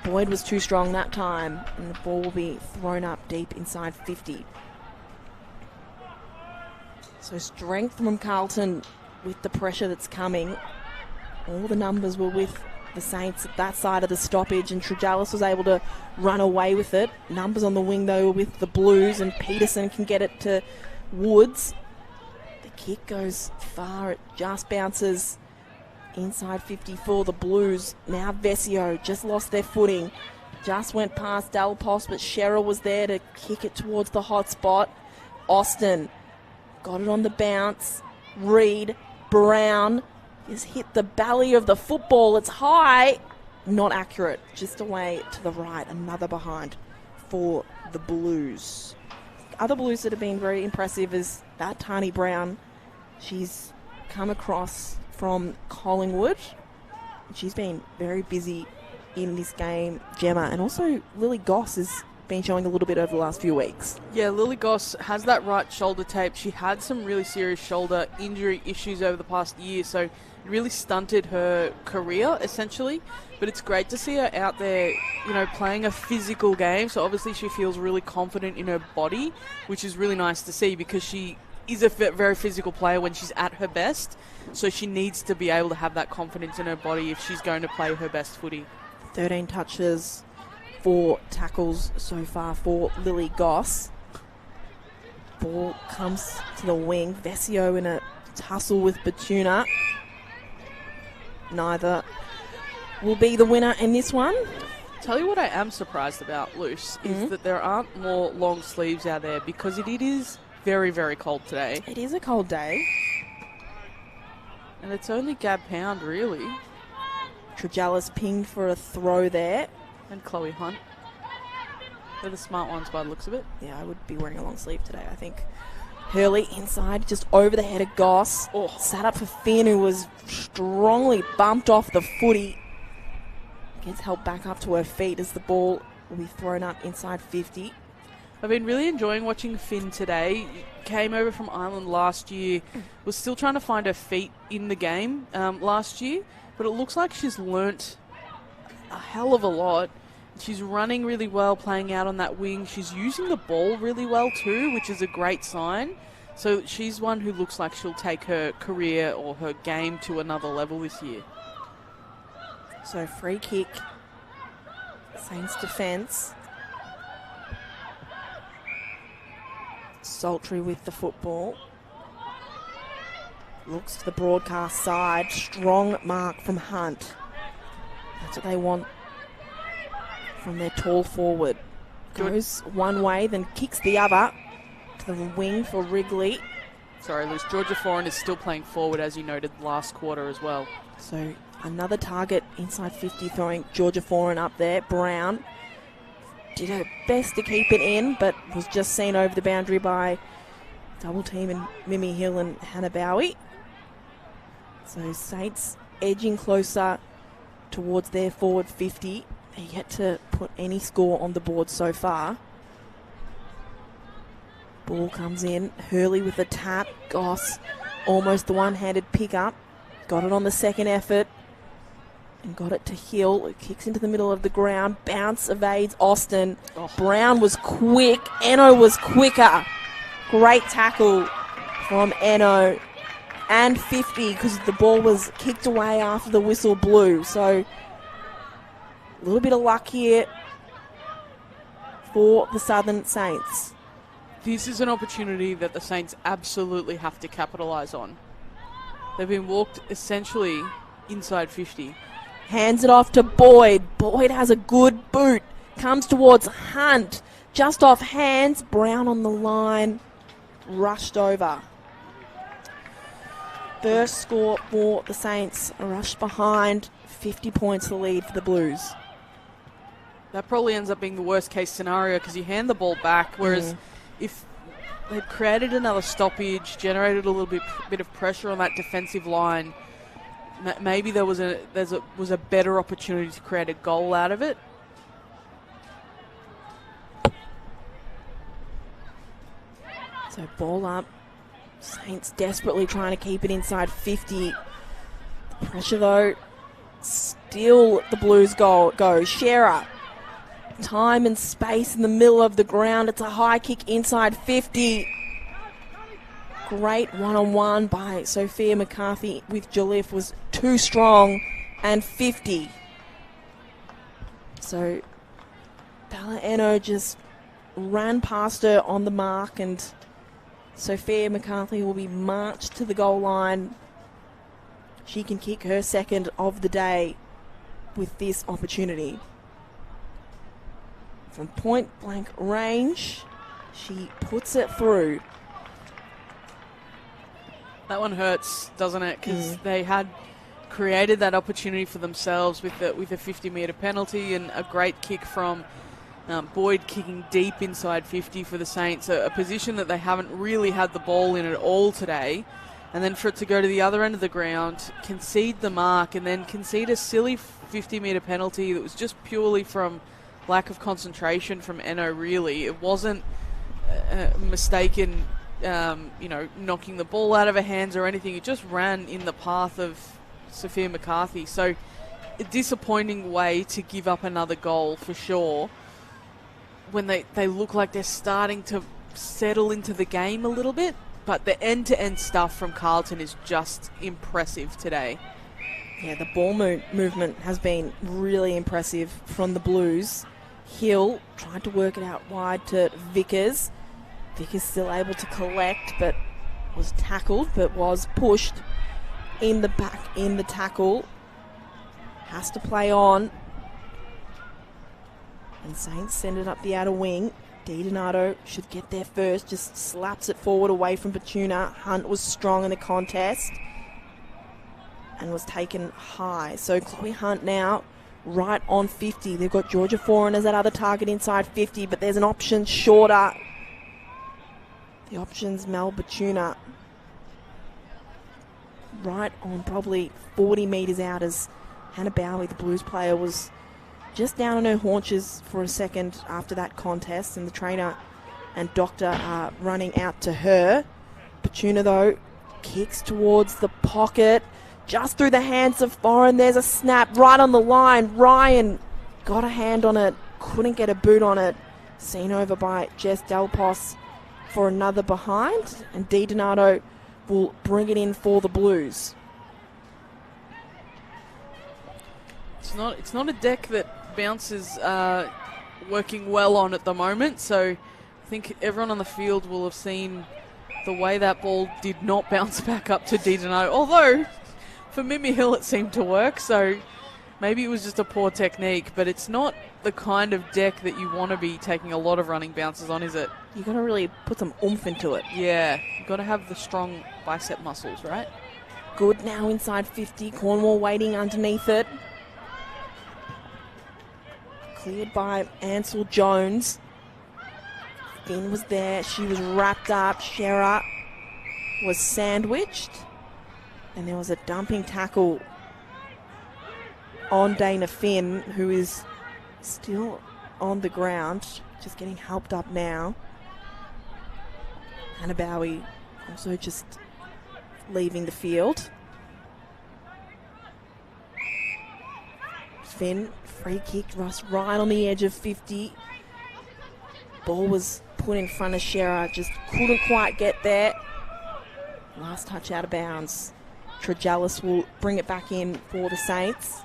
Speaker 2: Boyd was too strong that time, and the ball will be thrown up deep inside 50. So strength from Carlton with the pressure that's coming. All the numbers were with the Saints at that side of the stoppage, and Trejalis was able to run away with it. Numbers on the wing, though, were with the Blues, and Peterson can get it to Woods. The kick goes far. It just bounces inside 50 for the Blues. Now Vesio just lost their footing. Just went past Delpos, but Scherer was there to kick it towards the hot spot. Austin got it on the bounce. Reid, Brown just hit the belly of the football. It's high, not accurate, just away to the right. Another behind for the Blues. Other Blues that have been very impressive is that Tani Brown. She's come across from Collingwood. She's been very busy in this game, Gemma, and also Lily Goss has been showing a little bit over the last few weeks.
Speaker 1: Yeah, Lily Goss has that right shoulder tape. She had some really serious shoulder injury issues over the past year, so really stunted her career, essentially. But it's great to see her out there, playing a physical game. So obviously she feels really confident in her body, which is really nice to see because she is a very physical player when she's at her best. So she needs to be able to have that confidence in her body if she's going to play her best footy.
Speaker 2: 13 touches, 4 tackles so far for Lily Goss. Ball comes to the wing. Vesio in a tussle with Batuna. Neither will be the winner in this one.
Speaker 1: Tell you what I am surprised about, Luce, is that there aren't more long sleeves out there because it is very, very cold today.
Speaker 2: It is a cold day.
Speaker 1: And it's only Gab Pound, really.
Speaker 2: Tregellis pinged for a throw there.
Speaker 1: And Chloe Hunt. They're the smart ones by the looks of it.
Speaker 2: Yeah, I would be wearing a long sleeve today, I think. Hurley inside, just over the head of Goss. Sat up for Finn, who was strongly bumped off the footy. Gets helped back up to her feet as the ball will be thrown up inside 50.
Speaker 1: I've been really enjoying watching Finn today. Came over from Ireland last year. Was still trying to find her feet in the game last year. But it looks like she's learnt a hell of a lot. She's running really well, playing out on that wing. She's using the ball really well too, which is a great sign. So she's one who looks like she'll take her career or her game to another level this year.
Speaker 2: So free kick. Saints defence. Sultry with the football. Looks to the broadcast side. Strong mark from Hunt. That's what they want from their tall forward. Goes one way, then kicks the other to the wing for Wrigley.
Speaker 1: Sorry, Luce. Georgia Foran is still playing forward, as you noted, last quarter as well.
Speaker 2: So another target inside 50, throwing Georgia Foran up there. Brown did her best to keep it in, but was just seen over the boundary by double team and Mimi Hill and Hannah Bowie. So Saints edging closer towards their forward 50. They're yet to put any score on the board so far. Ball comes in. Hurley with a tap. Goss almost the one-handed pick-up. Got it on the second effort. And got it to Hill. It kicks into the middle of the ground. Bounce evades Austin. Brown was quick. Eno was quicker. Great tackle from Eno. And 50 because the ball was kicked away after the whistle blew. So a little bit of luck here for the Southern Saints.
Speaker 1: This is an opportunity that the Saints absolutely have to capitalise on. They've been walked essentially inside 50.
Speaker 2: Hands it off to Boyd. Boyd has a good boot. Comes towards Hunt. Just off hands. Brown on the line. Rushed over. First score for the Saints. A rush behind. 50 points the lead for the Blues.
Speaker 1: That probably ends up being the worst case scenario because you hand the ball back, whereas if they'd created another stoppage, generated a little bit of pressure on that defensive line, maybe there was a better opportunity to create a goal out of it.
Speaker 2: So ball up. Saints desperately trying to keep it inside 50. The pressure though, still the Blues go. Shearer. Time and space in the middle of the ground. It's a high kick inside 50. Great one-on-one by Sophia McCarthy with Jolliffe was too strong, and 50. So Bella Eno just ran past her on the mark, and Sophia McCarthy will be marched to the goal line. She can kick her second of the day with this opportunity. From point blank range, she puts it through.
Speaker 1: That one hurts, doesn't it? Because they had created that opportunity for themselves with a 50-metre penalty and a great kick from Boyd kicking deep inside 50 for the Saints, a position that they haven't really had the ball in at all today. And then for it to go to the other end of the ground, concede the mark, and then concede a silly 50-metre penalty that was just purely from lack of concentration from Eno, really. It wasn't mistaken, knocking the ball out of her hands or anything. It just ran in the path of Sophia McCarthy. So a disappointing way to give up another goal for sure when they look like they're starting to settle into the game a little bit. But the end-to-end stuff from Carlton is just impressive today.
Speaker 2: Yeah, the ball movement has been really impressive from the Blues. Hill tried to work it out wide to Vickers. Vickers still able to collect, but was tackled, but was pushed in the back in the tackle. Has to play on. And Saints send it up the outer wing. DiDonato should get there first, just slaps it forward away from Petuna. Hunt was strong in the contest and was taken high. So Chloe Hunt now right on 50. They've got Georgia Foran as that other target inside 50, but there's an option shorter. The option's Mel Petuna. Right on probably 40 metres out as Hannah Bowie, the Blues player, was just down on her haunches for a second after that contest, and the trainer and doctor are running out to her. Petuna, though, kicks towards the pocket, just through the hands of Foran. There's a snap right on the line. Ryan got a hand on it, couldn't get a boot on it. Seen over by Jess Delpos for another behind, and DiDonato will bring it in for the Blues.
Speaker 1: It's not a deck that bounces working well on at the moment, so I think everyone on the field will have seen the way that ball did not bounce back up to DiDonato, although for Mimi Hill it seemed to work, so maybe it was just a poor technique, but it's not the kind of deck that you want to be taking a lot of running bounces on, is it?
Speaker 2: You've got to really put some oomph into it.
Speaker 1: Yeah, you've got to have the strong bicep muscles, right?
Speaker 2: Good now inside 50. Cornwall waiting underneath it. Cleared by Ansel Jones. Finn was there. She was wrapped up. Shera was sandwiched. And there was a dumping tackle on Dana Finn, who is still on the ground, just getting helped up now. Hannah Bowie also just leaving the field. Finn, free kick, right on the edge of 50. Ball was put in front of Shera, just couldn't quite get there. Last touch out of bounds. Tregellis will bring it back in for the Saints.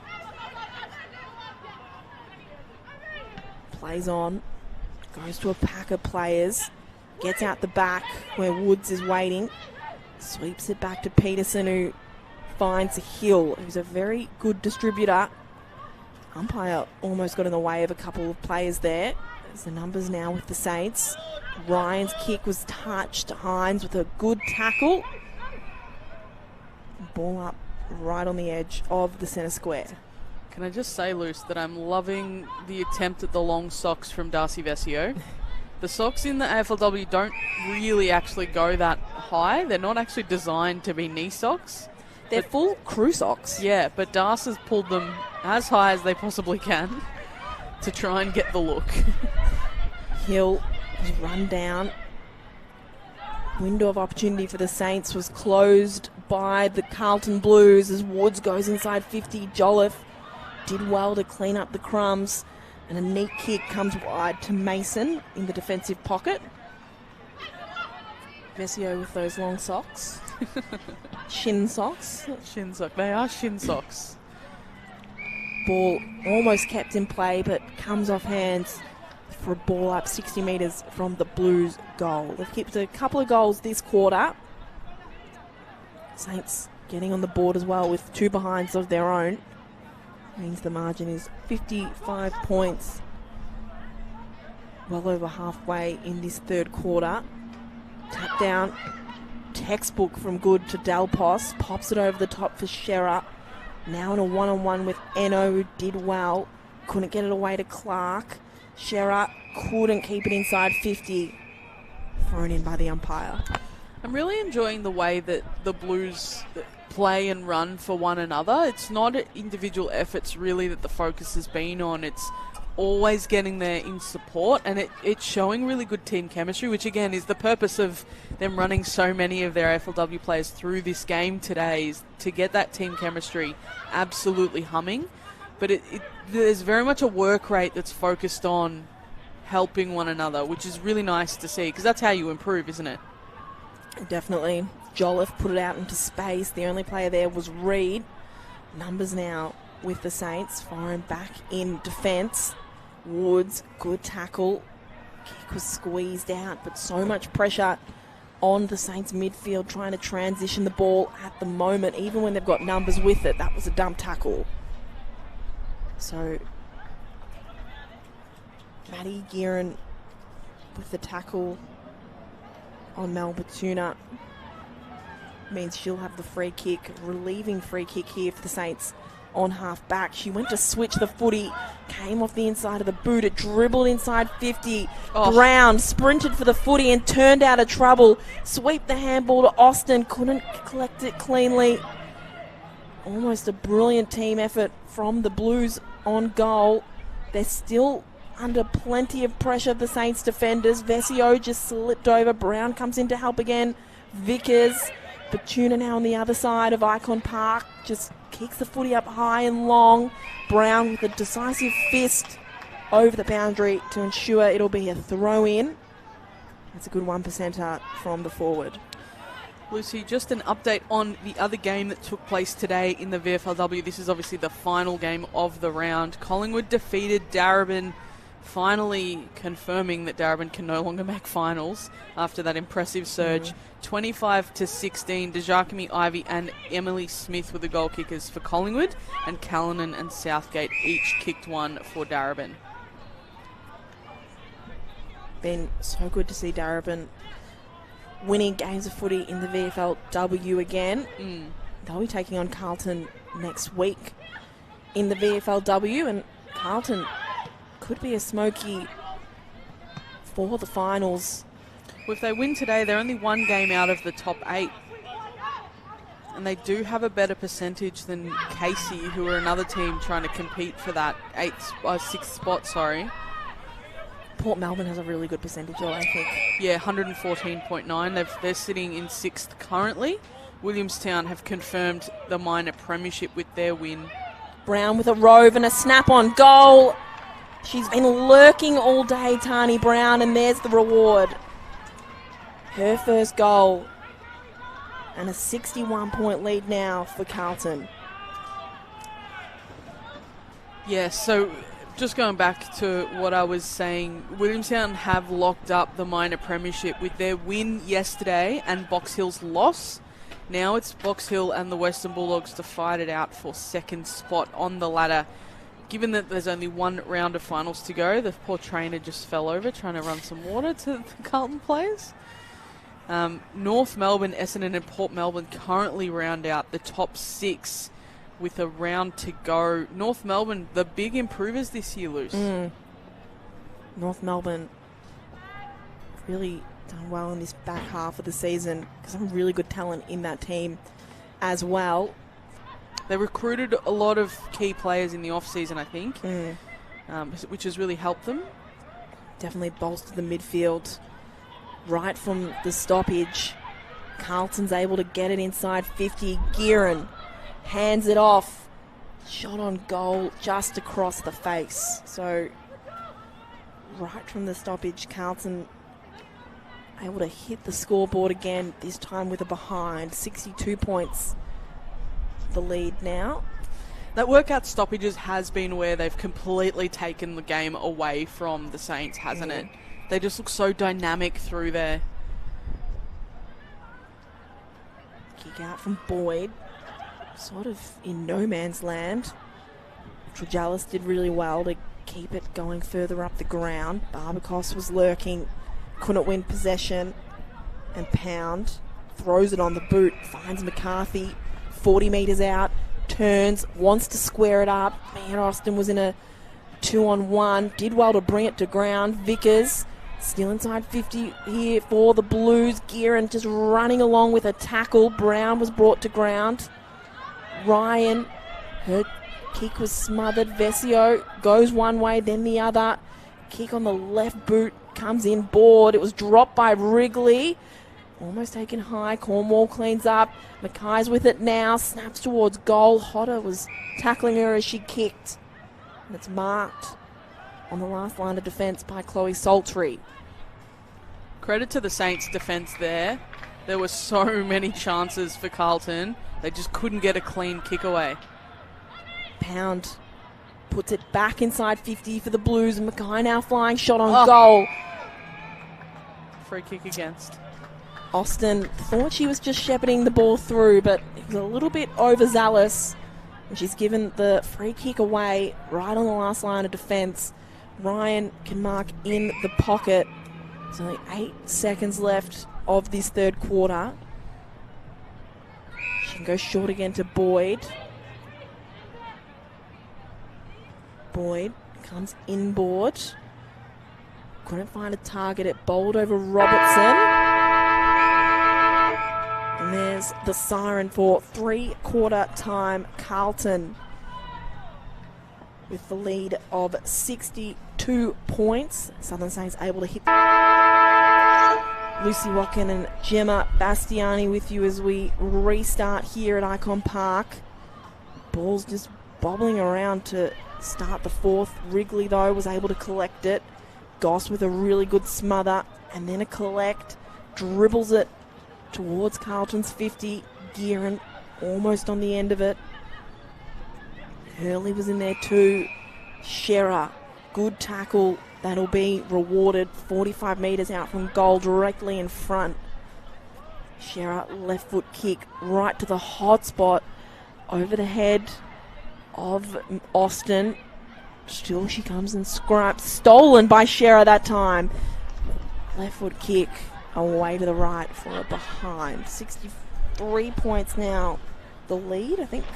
Speaker 2: Plays on, goes to a pack of players, gets out the back where Woods is waiting, sweeps it back to Peterson, who finds Hill, who's a very good distributor. Umpire almost got in the way of a couple of players there. There's the numbers now with the Saints. Ryan's kick was touched. Hines with a good tackle. Ball up right on the edge of the centre square.
Speaker 1: Can I just say, Luce, that I'm loving the attempt at the long socks from Darcy Vesio. The socks in the AFLW don't really actually go that high. They're not actually designed to be knee socks.
Speaker 2: They're full crew socks.
Speaker 1: Yeah, but Darcy's pulled them as high as they possibly can to try and get the look.
Speaker 2: Hill was run down. Window of opportunity for the Saints was closed by the Carlton Blues as Woods goes inside 50. Jolliffe did well to clean up the crumbs, and a neat kick comes wide to Mason in the defensive pocket. Vesio with those long socks. Shin socks.
Speaker 1: Shin socks. They are shin socks.
Speaker 2: Ball almost kept in play, but comes off hands for a ball up 60 metres from the Blues goal. They've kicked a couple of goals this quarter. Saints getting on the board as well with two behinds of their own. Means the margin is 55 points. Well over halfway in this third quarter. Tap down. Textbook from Good to Delpos. Pops it over the top for Shera. Now in a one-on-one with Eno, who did well. Couldn't get it away to Clark. Shera couldn't keep it inside 50. Thrown in by the umpire.
Speaker 1: I'm really enjoying the way that the Blues play and run for one another. It's not individual efforts really that the focus has been on. It's always getting there in support, and it's showing really good team chemistry, which again is the purpose of them running so many of their AFLW players through this game today, is to get that team chemistry absolutely humming. But there's very much a work rate that's focused on helping one another, which is really nice to see, because that's how you improve, isn't it?
Speaker 2: Definitely. Jolliffe put it out into space. The only player there was Reed. Numbers now with the Saints, firing back in defence. Woods, good tackle. Kick was squeezed out, but so much pressure on the Saints midfield trying to transition the ball at the moment, even when they've got numbers with it. That was a dump tackle. So Maddie Gearan with the tackle on Mel Batuna means she'll have the free kick, relieving free kick here for the Saints on half back. She went to switch the footy, came off the inside of the boot, it dribbled inside 50. Brown sprinted for the footy and turned out of trouble. Sweep the handball to Austin, couldn't collect it cleanly. Almost a brilliant team effort from the Blues on goal. They're still under plenty of pressure, the Saints defenders. Vesio just slipped over. Brown comes in to help again. Vickers. Batuna now on the other side of Icon Park. Just kicks the footy up high and long. Brown with a decisive fist over the boundary to ensure it'll be a throw-in. That's a good 1%er from the forward.
Speaker 1: Lucy, just an update on the other game that took place today in the VFLW. This is obviously the final game of the round. Collingwood defeated Darebin, finally confirming that Darebin can no longer make finals after that impressive surge. 25-16, Dejarkami Ivy and Emily Smith were the goal kickers for Collingwood, and Callanan and Southgate each kicked one for Darebin.
Speaker 2: Been so good to see Darebin winning games of footy in the VFLW again. They'll be taking on Carlton next week in the VFLW, and Carlton could be a smoky for the finals.
Speaker 1: Well, if they win today, they're only one game out of the top 8. And they do have a better percentage than Casey, who are another team trying to compete for that 6th spot,
Speaker 2: Port Melbourne has a really good percentage, though, I think.
Speaker 1: Yeah, 114.9. They're sitting in 6th currently. Williamstown have confirmed the minor premiership with their win.
Speaker 2: Brown with a rove and a snap on goal. She's been lurking all day, Tani Brown, and there's the reward. Her first goal. And a 61-point lead now for Carlton.
Speaker 1: Yeah, so just going back to what I was saying, Williamstown have locked up the minor premiership with their win yesterday and Box Hill's loss. Now it's Box Hill and the Western Bulldogs to fight it out for second spot on the ladder. Given that there's only one round of finals to go, the poor trainer just fell over trying to run some water to the Carlton players. North Melbourne, Essendon and Port Melbourne currently round out the top 6 with a round to go. North Melbourne, the big improvers this year, Luce.
Speaker 2: North Melbourne really done well in this back half of the season, because some really good talent in that team as well.
Speaker 1: They recruited a lot of key players in the off-season, I think, which has really helped them.
Speaker 2: Definitely bolstered the midfield right from the stoppage. Carlton's able to get it inside 50. Gearan hands it off. Shot on goal just across the face. So right from the stoppage, Carlton able to hit the scoreboard again, this time with a behind. 62 points. The lead now.
Speaker 1: That workout stoppages has been where they've completely taken the game away from the Saints, hasn't it? They just look so dynamic through there.
Speaker 2: Kick out from Boyd. Sort of in no man's land. Trejalis did really well to keep it going further up the ground. Barbacos was lurking. Couldn't win possession. And Pound throws it on the boot. Finds McCarthy. 40 metres out, turns, wants to square it up. Man, Austin was in a 2-on-1, did well to bring it to ground. Vickers still inside 50 here for the Blues. Gearan just running along with a tackle. Brown was brought to ground. Ryan, her kick was smothered. Vesio goes one way, then the other. Kick on the left boot, comes in board. It was dropped by Wrigley. Almost taken high. Cornwall cleans up. Mackay's with it now. Snaps towards goal. Hodder was tackling her as she kicked. And it's marked on the last line of defence by Chloe Saltry.
Speaker 1: Credit to the Saints' defence there. There were so many chances for Carlton. They just couldn't get a clean kick away.
Speaker 2: Pound puts it back inside 50 for the Blues. And Mackay now flying shot on goal.
Speaker 1: Free kick against.
Speaker 2: Austin thought she was just shepherding the ball through, but it was a little bit overzealous. And she's given the free kick away right on the last line of defence. Ryan can mark in the pocket. There's only 8 seconds left of this third quarter. She can go short again to Boyd. Boyd comes inboard. Couldn't find a target. It bowled over Robertson. And there's the siren for three-quarter time. Carlton with the lead of 62 points. Southern Saints able to hit. Lucy Watkin and Gemma Bastiani with you as we restart here at Icon Park. Ball's just bobbling around to start the fourth. Wrigley, though, was able to collect it. Goss with a really good smother and then a collect. Dribbles it towards Carlton's 50. Gearan almost on the end of it. Hurley was in there too. Shearer, good tackle. That'll be rewarded. 45 metres out from goal, directly in front. Shearer, left foot kick right to the hot spot over the head of Austin. Still she comes and scraps. Stolen by Shearer that time. Left foot kick away to the right for a behind. 63 points now. The lead, I think.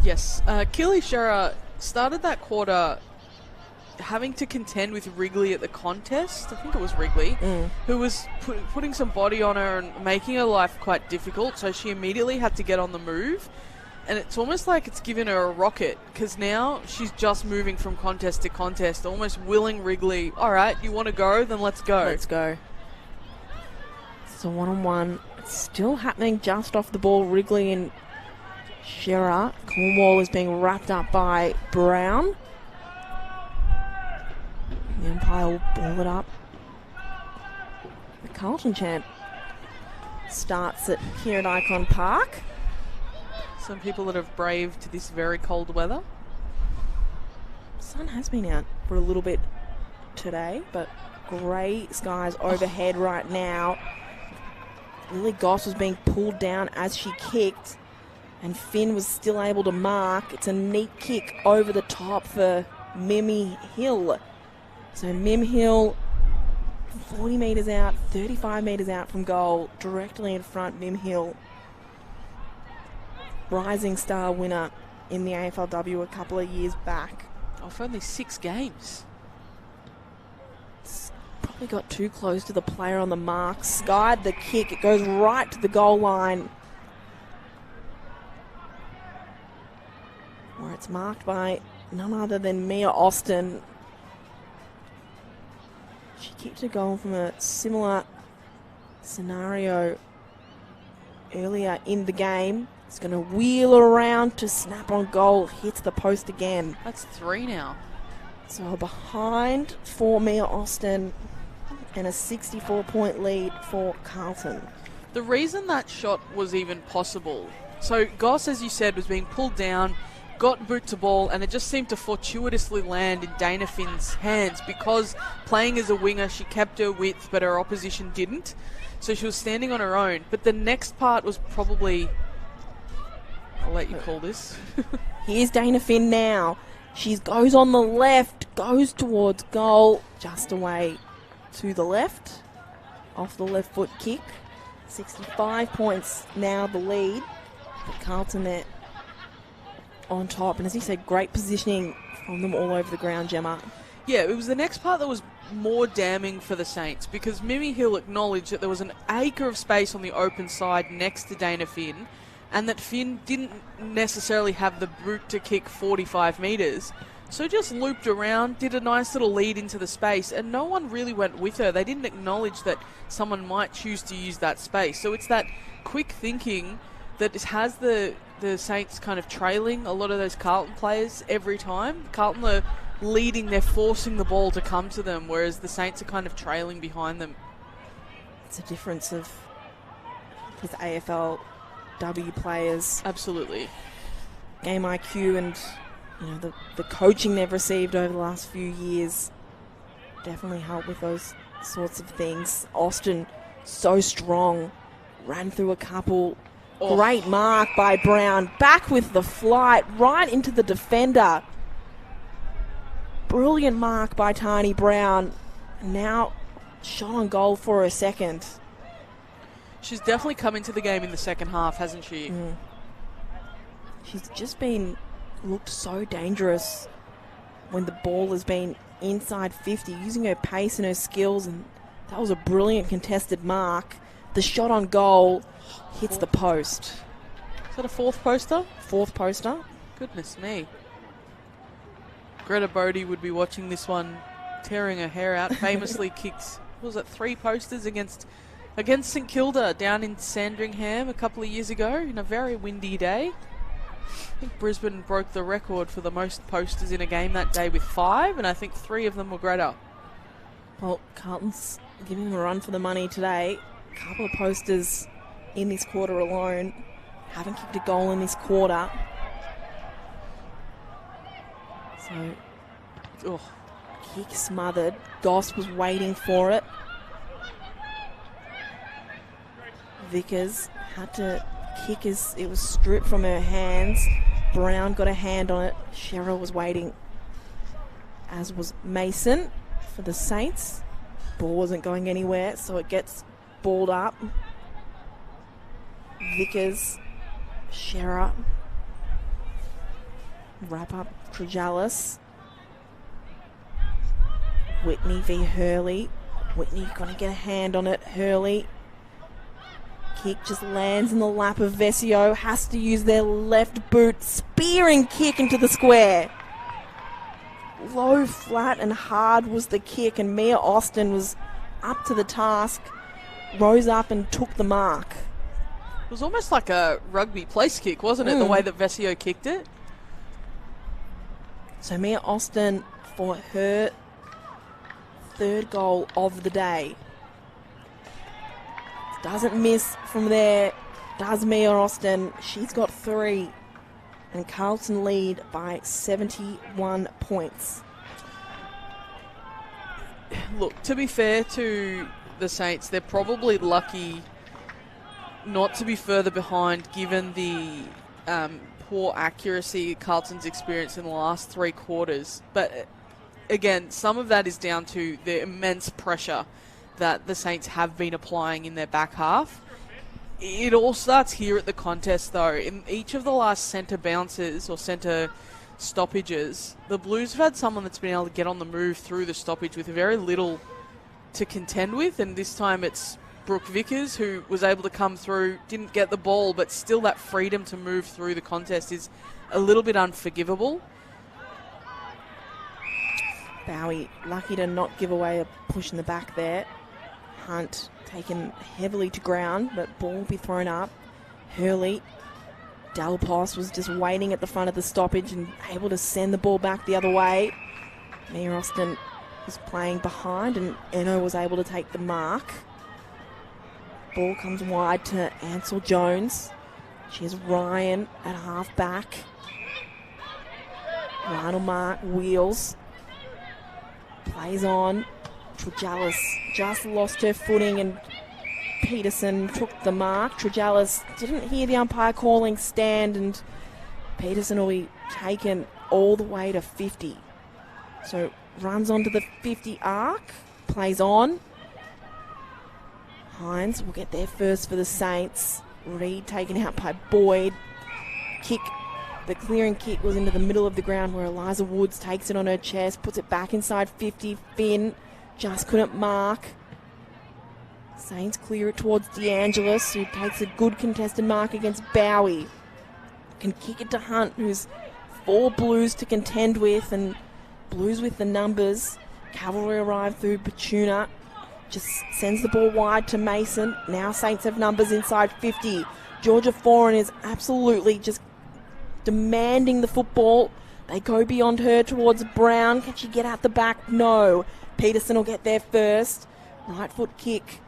Speaker 1: Yes. Keely Shearer started that quarter having to contend with Wrigley at the contest. I think it was Wrigley, who was putting some body on her and making her life quite difficult. So she immediately had to get on the move. And it's almost like it's given her a rocket, because now she's just moving from contest to contest, almost willing Wrigley, all right, you want to go? Then let's go.
Speaker 2: Let's go. It's a one-on-one. It's still happening just off the ball. Wrigley and Shearer. Cornwall is being wrapped up by Brown. The umpire will ball it up. The Carlton chant starts it here at Icon Park.
Speaker 1: Some people that have braved this very cold weather.
Speaker 2: Sun has been out for a little bit today, but grey skies overhead right now. Lily Goss was being pulled down as she kicked, and Finn was still able to mark. It's a neat kick over the top for Mimi Hill. So Mim Hill, 40 metres out, 35 metres out from goal, directly in front, Mim Hill. Rising star winner in the AFLW a couple of years back.
Speaker 1: For only 6 games.
Speaker 2: Probably got too close to the player on the mark. Skied the kick. It goes right to the goal line, where it's marked by none other than Mia Austin. She kicked a goal from a similar scenario earlier in the game. It's going to wheel around to snap on goal. Hits the post again.
Speaker 1: That's 3 now.
Speaker 2: So behind for Mia Austin and a 64-point lead for Carlton.
Speaker 1: The reason that shot was even possible, so Goss, as you said, was being pulled down, got boot to ball, and it just seemed to fortuitously land in Dana Finn's hands because playing as a winger, she kept her width, but her opposition didn't. So she was standing on her own. But the next part was probably... I'll let you call this.
Speaker 2: Here's Dana Finn now. She goes on the left, goes towards goal, just away to the left, off the left foot kick. 65 points now the lead. But Carlton there on top. And as you said, great positioning from them all over the ground, Gemma.
Speaker 1: Yeah, it was the next part that was more damning for the Saints, because Mimi Hill acknowledged that there was an acre of space on the open side next to Dana Finn, and that Finn didn't necessarily have the boot to kick 45 metres. So just looped around, did a nice little lead into the space, and no one really went with her. They didn't acknowledge that someone might choose to use that space. So it's that quick thinking that has the Saints kind of trailing a lot of those Carlton players every time. Carlton are leading, they're forcing the ball to come to them, whereas the Saints are kind of trailing behind them.
Speaker 2: It's a difference of his AFLW players.
Speaker 1: Absolutely.
Speaker 2: Game IQ and the coaching they've received over the last few years definitely help with those sorts of things. Austin, so strong, ran through a couple. Oh. Great mark by Brown. Back with the flight, right into the defender. Brilliant mark by Tani Brown. Now shot on goal for a second.
Speaker 1: She's definitely come into the game in the second half, hasn't she?
Speaker 2: She's just looked so dangerous when the ball has been inside 50, using her pace and her skills, and that was a brilliant contested mark. The shot on goal hits the post.
Speaker 1: Is that a fourth poster?
Speaker 2: Fourth poster.
Speaker 1: Goodness me. Greta Bodie would be watching this one, tearing her hair out. Famously kicked, was it 3 posters against St Kilda down in Sandringham a couple of years ago in a very windy day. I think Brisbane broke the record for the most posters in a game that day with 5, and I think 3 of them were Greta.
Speaker 2: Well, Carlton's giving them a run for the money today. A couple of posters in this quarter alone. Haven't kicked a goal in this quarter. So, kick smothered. Goss was waiting for it. Vickers had to kick as it was stripped from her hands. Brown got a hand on it. Cheryl was waiting, as was Mason for the Saints. Ball wasn't going anywhere, so it gets balled up. Vickers, Shearer, wrap up Trejalis. Whitney v Hurley. Whitney going to get a hand on it. Hurley. Kick just lands in the lap of Vesio. Has to use their left boot. Spearing kick into the square. Low, flat and hard was the kick, and Mia Austin was up to the task. Rose up and took the mark.
Speaker 1: It was almost like a rugby place kick, wasn't it? The way that Vesio kicked it.
Speaker 2: So Mia Austin for her 3rd goal of the day. Doesn't miss from there, does Mia Austin. She's got 3. And Carlton lead by 71 points.
Speaker 1: Look, to be fair to the Saints, they're probably lucky not to be further behind given the poor accuracy Carlton's experienced in the last 3 quarters. But again, some of that is down to the immense pressure that the Saints have been applying in their back half. It all starts here at the contest, though. In each of the last centre bounces or centre stoppages, the Blues have had someone that's been able to get on the move through the stoppage with very little to contend with, and this time it's Brooke Vickers who was able to come through, didn't get the ball, but still that freedom to move through the contest is a little bit unforgivable.
Speaker 2: Bowie lucky to not give away a push in the back there. Hunt taken heavily to ground, but ball will be thrown up. Hurley, Delpos was just waiting at the front of the stoppage and able to send the ball back the other way. Mia Austin was playing behind and Eno was able to take the mark. Ball comes wide to Ansel Jones. She has Ryan at half back. Ryan will mark, wheels. Plays on. Trejalis just lost her footing and Peterson took the mark. Trejalis didn't hear the umpire calling stand and Peterson will be taken all the way to 50. So runs onto the 50 arc, plays on. Hines will get there first for the Saints. Reed taken out by Boyd. Kick, the clearing kick was into the middle of the ground where Eliza Woods takes it on her chest, puts it back inside 50. Finn just couldn't mark. Saints clear it towards DeAngelis, who takes a good contested mark against Bowie. Can kick it to Hunt, who's 4 Blues to contend with, and Blues with the numbers. Cavalry arrive through Petuna. Just sends the ball wide to Mason. Now Saints have numbers inside 50. Georgia Foran is absolutely just demanding the football. They go beyond her towards Brown. Can she get out the back? No. Peterson will get there first. Right foot kick.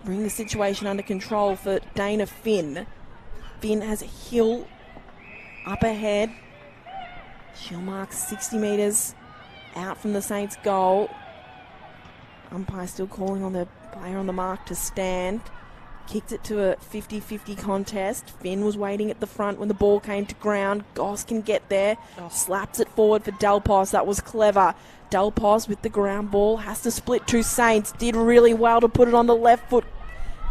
Speaker 2: Bring the situation under control for Dana Finn. Finn has Hill up ahead. She'll mark 60 metres out from the Saints' goal. Umpire still calling on the player on the mark to stand. Kicked it to a 50-50 contest. Finn was waiting at the front when the ball came to ground. Goss can get there. Slaps it forward for Delpos. That was clever. Delpos with the ground ball. Has to split 2 Saints. Did really well to put it on the left foot.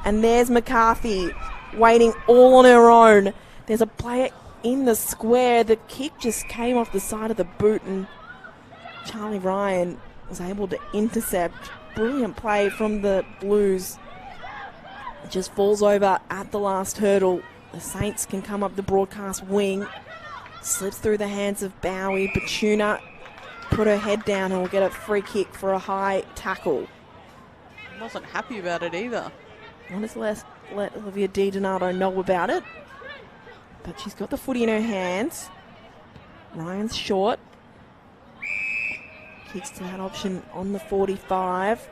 Speaker 2: And there's McCarthy waiting all on her own. There's a player in the square. The kick just came off the side of the boot, and Charlie Ryan was able to intercept. Brilliant play from the Blues. It just falls over at the last hurdle. The Saints can come up the broadcast wing. Slips through the hands of Bowie. Petuna put her head down and will get a free kick for a high tackle.
Speaker 1: Wasn't happy about it either.
Speaker 2: Wanted to let Olivia Di Donato know about it. But she's got the footy in her hands. Ryan's short. Kicks to that option on the 45.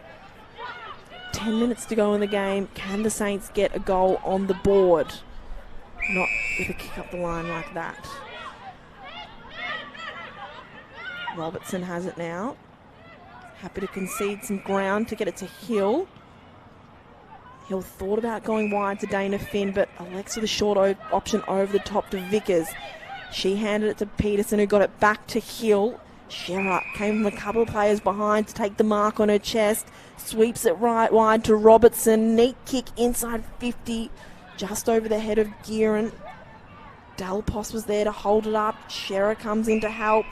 Speaker 2: 10 minutes to go in the game. Can the Saints get a goal on the board? Not with a kick up the line like that. Robertson has it now. Happy to concede some ground to get it to Hill. Hill thought about going wide to Dana Finn, but elects with a short option over the top to Vickers. She handed it to Peterson, who got it back to Hill. Shearer came from a couple of players behind to take the mark on her chest. Sweeps it right wide to Robertson. Neat kick inside 50, just over the head of Gearan. Delpos was there to hold it up. Shearer comes in to help.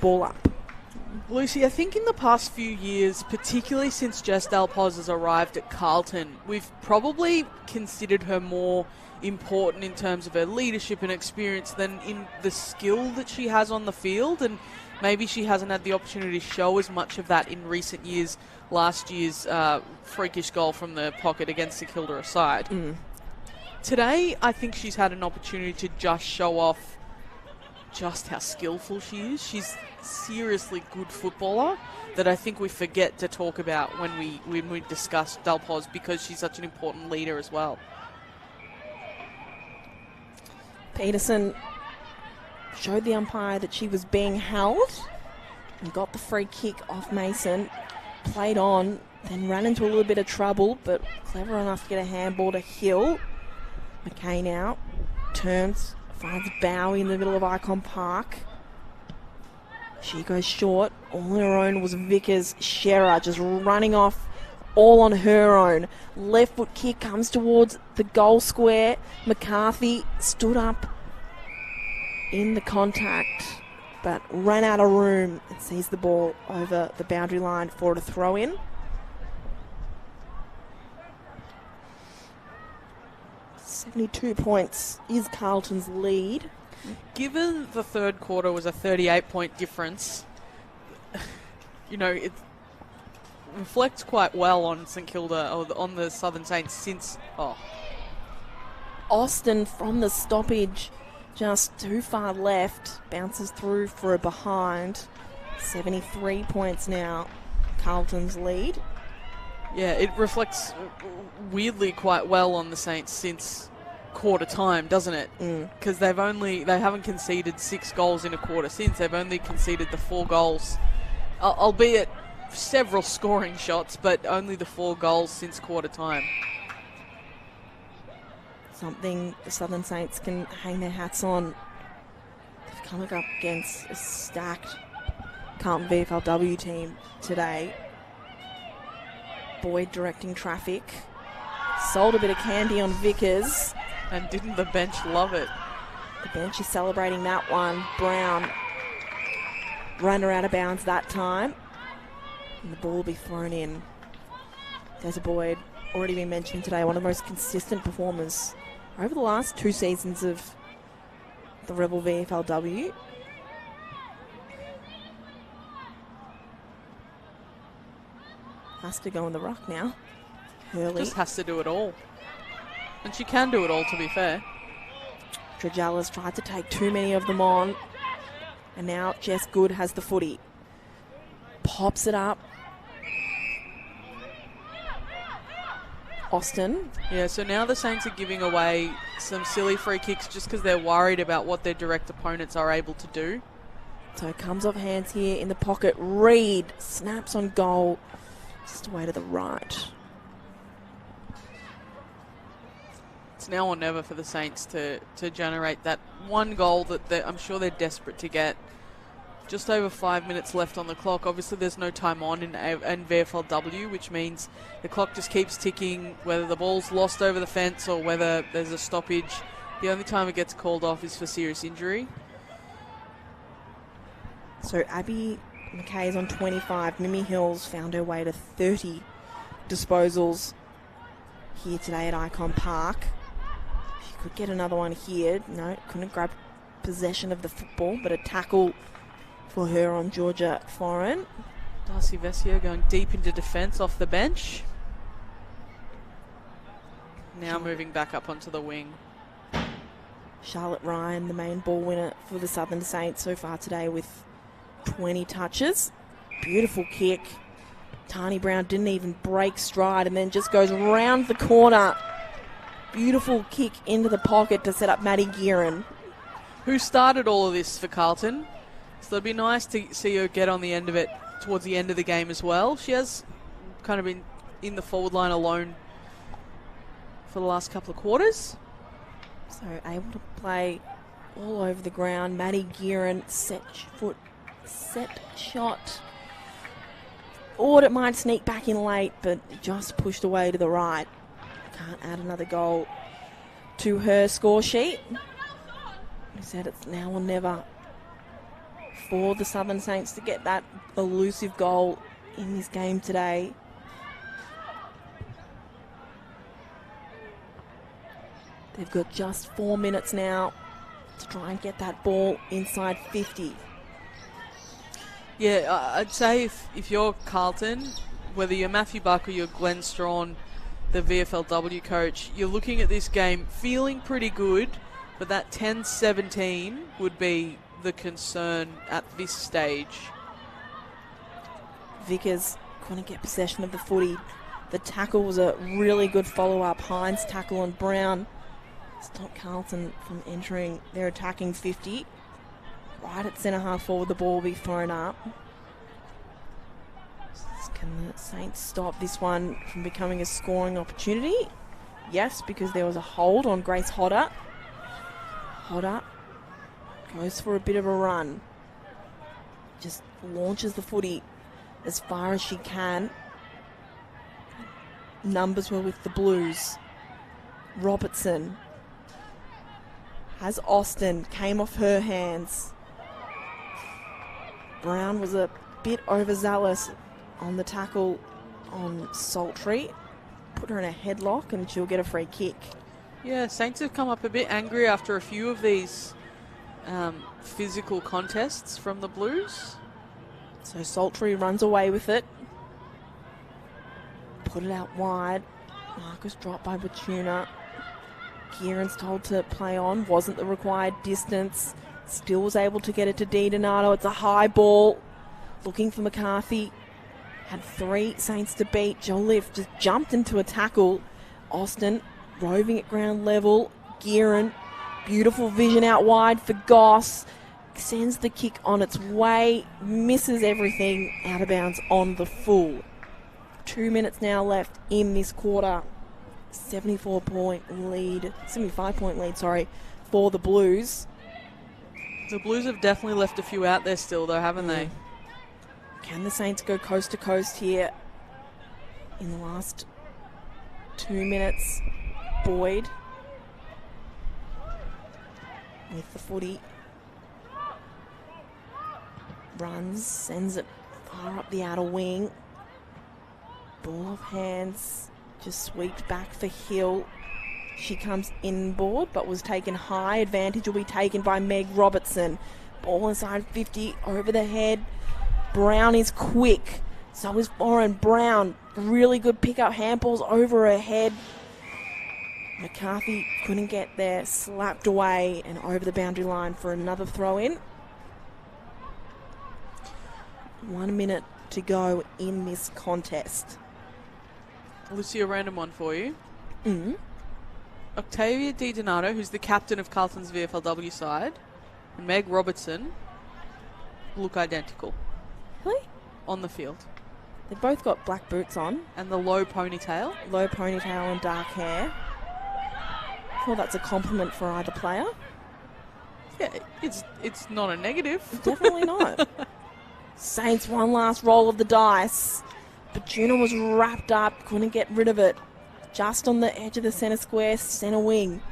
Speaker 2: Ball up.
Speaker 1: Lucy, I think in the past few years, particularly since Jess Delpos has arrived at Carlton, we've probably considered her more important in terms of her leadership and experience than in the skill that she has on the field, and maybe she hasn't had the opportunity to show as much of that in recent years, last year's freakish goal from the pocket against St Kilda aside. Today, I think she's had an opportunity to just show off just how skillful she is. She's seriously good footballer that I think we forget to talk about when we discuss Delpos, because she's such an important leader as well.
Speaker 2: Peterson showed the umpire that she was being held and got the free kick off Mason. Played on, then ran into a little bit of trouble, but clever enough to get a handball to Hill. McKay now turns, finds Bowie in the middle of Icon Park. She goes short. All on her own was Vickers. Shearer just running off all on her own. Left foot kick comes towards the goal square. McCarthy stood up in the contact, but ran out of room and sees the ball over the boundary line for a throw in. $72 points is Carlton's lead.
Speaker 1: Given the third quarter was a 38-point difference, you know, it reflects quite well on St Kilda, or on the Southern Saints since...
Speaker 2: Austin from the stoppage, just too far left, bounces through for a behind. 73 points now, Carlton's lead.
Speaker 1: Yeah, it reflects weirdly quite well on the Saints since quarter time, doesn't it? Because they haven't conceded 6 goals in a quarter since. They've only conceded the 4 goals, albeit several scoring shots, but only the 4 goals since quarter time.
Speaker 2: Something the Southern Saints can hang their hats on. They've come up against a stacked Carlton VFLW team today. Boyd directing traffic. Sold a bit of candy on Vickers.
Speaker 1: And didn't the bench love it?
Speaker 2: The bench is celebrating that one. Brown ran her out of bounds that time. And the ball will be thrown in. There's a Boyd, already been mentioned today, one of the most consistent performers over the last 2 seasons of the Rebel VFLW. Has to go in the ruck now. Hurley.
Speaker 1: Just has to do it all. And she can do it all, to be fair.
Speaker 2: Tregella's tried to take too many of them on. And now Jess Good has the footy. Pops it up. Austin.
Speaker 1: Yeah, so now the Saints are giving away some silly free kicks just because they're worried about what their direct opponents are able to do.
Speaker 2: So it comes off hands here in the pocket. Reed snaps on goal. Just away to the right.
Speaker 1: It's now or never for the Saints to generate that one goal that I'm sure they're desperate to get. Just over 5 minutes left on the clock. Obviously, there's no time on in VFLW, which means the clock just keeps ticking, whether the ball's lost over the fence or whether there's a stoppage. The only time it gets called off is for serious injury.
Speaker 2: So Abby McKay is on 25. Mimi Hills found her way to 30 disposals here today at Icon Park. She could get another one here. No, couldn't grab possession of the football, but a tackle for her on Georgia Foreign.
Speaker 1: Darcy Vesio going deep into defence off the bench. Now moving back up onto the wing.
Speaker 2: Charlotte Ryan, the main ball winner for the Southern Saints so far today with 20 touches. Beautiful kick. Tani Brown didn't even break stride and then just goes round the corner. Beautiful kick into the pocket to set up Maddie Gearin.
Speaker 1: Who started all of this for Carlton. So it'd be nice to see her get on the end of it towards the end of the game as well. She has kind of been in the forward line alone for the last couple of quarters.
Speaker 2: So able to play all over the ground. Maddie Gearin, set shot. Or it might sneak back in late, but just pushed away to the right. Can't add another goal to her score sheet. He said it's now or never for the Southern Saints to get that elusive goal in this game today. They've got just 4 minutes now to try and get that ball inside 50.
Speaker 1: Yeah, I'd say if you're Carlton, whether you're Matthew Buck or you're Glenn Strawn, the VFLW coach, you're looking at this game feeling pretty good, but that 10-17 would be the concern at this stage.
Speaker 2: Vickers couldn't get possession of the footy. The tackle was a really good follow-up. Hines tackle on Brown. Stop Carlton from entering their attacking 50. Right at centre half forward, the ball will be thrown up. Can the Saints stop this one from becoming a scoring opportunity? Yes, because there was a hold on Grace Hodder. Hodder goes for a bit of a run. Just launches the footy as far as she can. Numbers were with the Blues. Robertson has Austin, came off her hands. Brown was a bit overzealous on the tackle on Sultry. Put her in a headlock and she'll get a free kick.
Speaker 1: Yeah, Saints have come up a bit angry after a few of these physical contests from the Blues.
Speaker 2: So Sultry runs away with it. Put it out wide. Marcus dropped by Batuna. Kieran's told to play on. Wasn't the required distance. Still was able to get it to Di Donato. It's a high ball. Looking for McCarthy. Had 3 Saints to beat. Joliffe just jumped into a tackle. Austin roving at ground level. Gearin. Beautiful vision out wide for Goss. Sends the kick on its way. Misses everything. Out of bounds on the full. 2 minutes now left in this quarter. 75-point lead, for the Blues.
Speaker 1: The Blues have definitely left a few out there still, though, haven't they?
Speaker 2: Can the Saints go coast to coast here in the last 2 minutes? Boyd with the footy. Runs, sends it far up the outer wing. Ball of hands just swept back for Hill. She comes inboard but was taken high. Advantage will be taken by Meg Robertson. Ball inside 50 over the head. Brown is quick. So is Warren. Brown, really good pick-up handballs over her head. McCarthy couldn't get there, slapped away and over the boundary line for another throw-in. 1 minute to go in this contest.
Speaker 1: Lucy, a random one for you.
Speaker 2: Mm.
Speaker 1: Octavia Di Donato, who's the captain of Carlton's VFLW side, and Meg Robertson look identical.
Speaker 2: Really?
Speaker 1: On the field.
Speaker 2: They've both got black boots on.
Speaker 1: And the low ponytail.
Speaker 2: Low ponytail and dark hair. Well, that's a compliment for either player.
Speaker 1: Yeah, it's not a negative.
Speaker 2: Definitely not. Saints one last roll of the dice. But Juna was wrapped up, couldn't get rid of it. Just on the edge of the centre square, centre wing.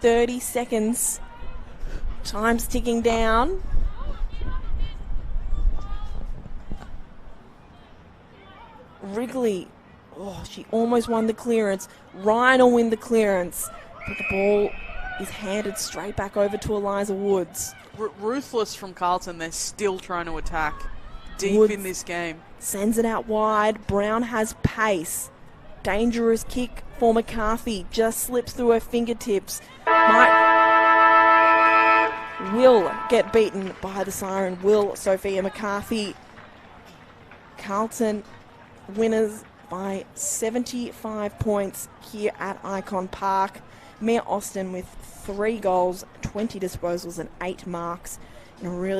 Speaker 2: 30 seconds. Time's ticking down. Wrigley. Oh, she almost won the clearance. Ryan will win the clearance. But the ball is handed straight back over to Eliza Woods.
Speaker 1: Ruthless from Carlton. They're still trying to attack deep
Speaker 2: Woods
Speaker 1: in this game.
Speaker 2: Sends it out wide. Brown has pace. Dangerous kick for McCarthy. Just slips through her fingertips. Will get beaten by the siren. Will Sophia McCarthy. Carlton winners by 75 points here at Icon Park. Mia Austin with 3 goals, 20 disposals and 8 marks in a really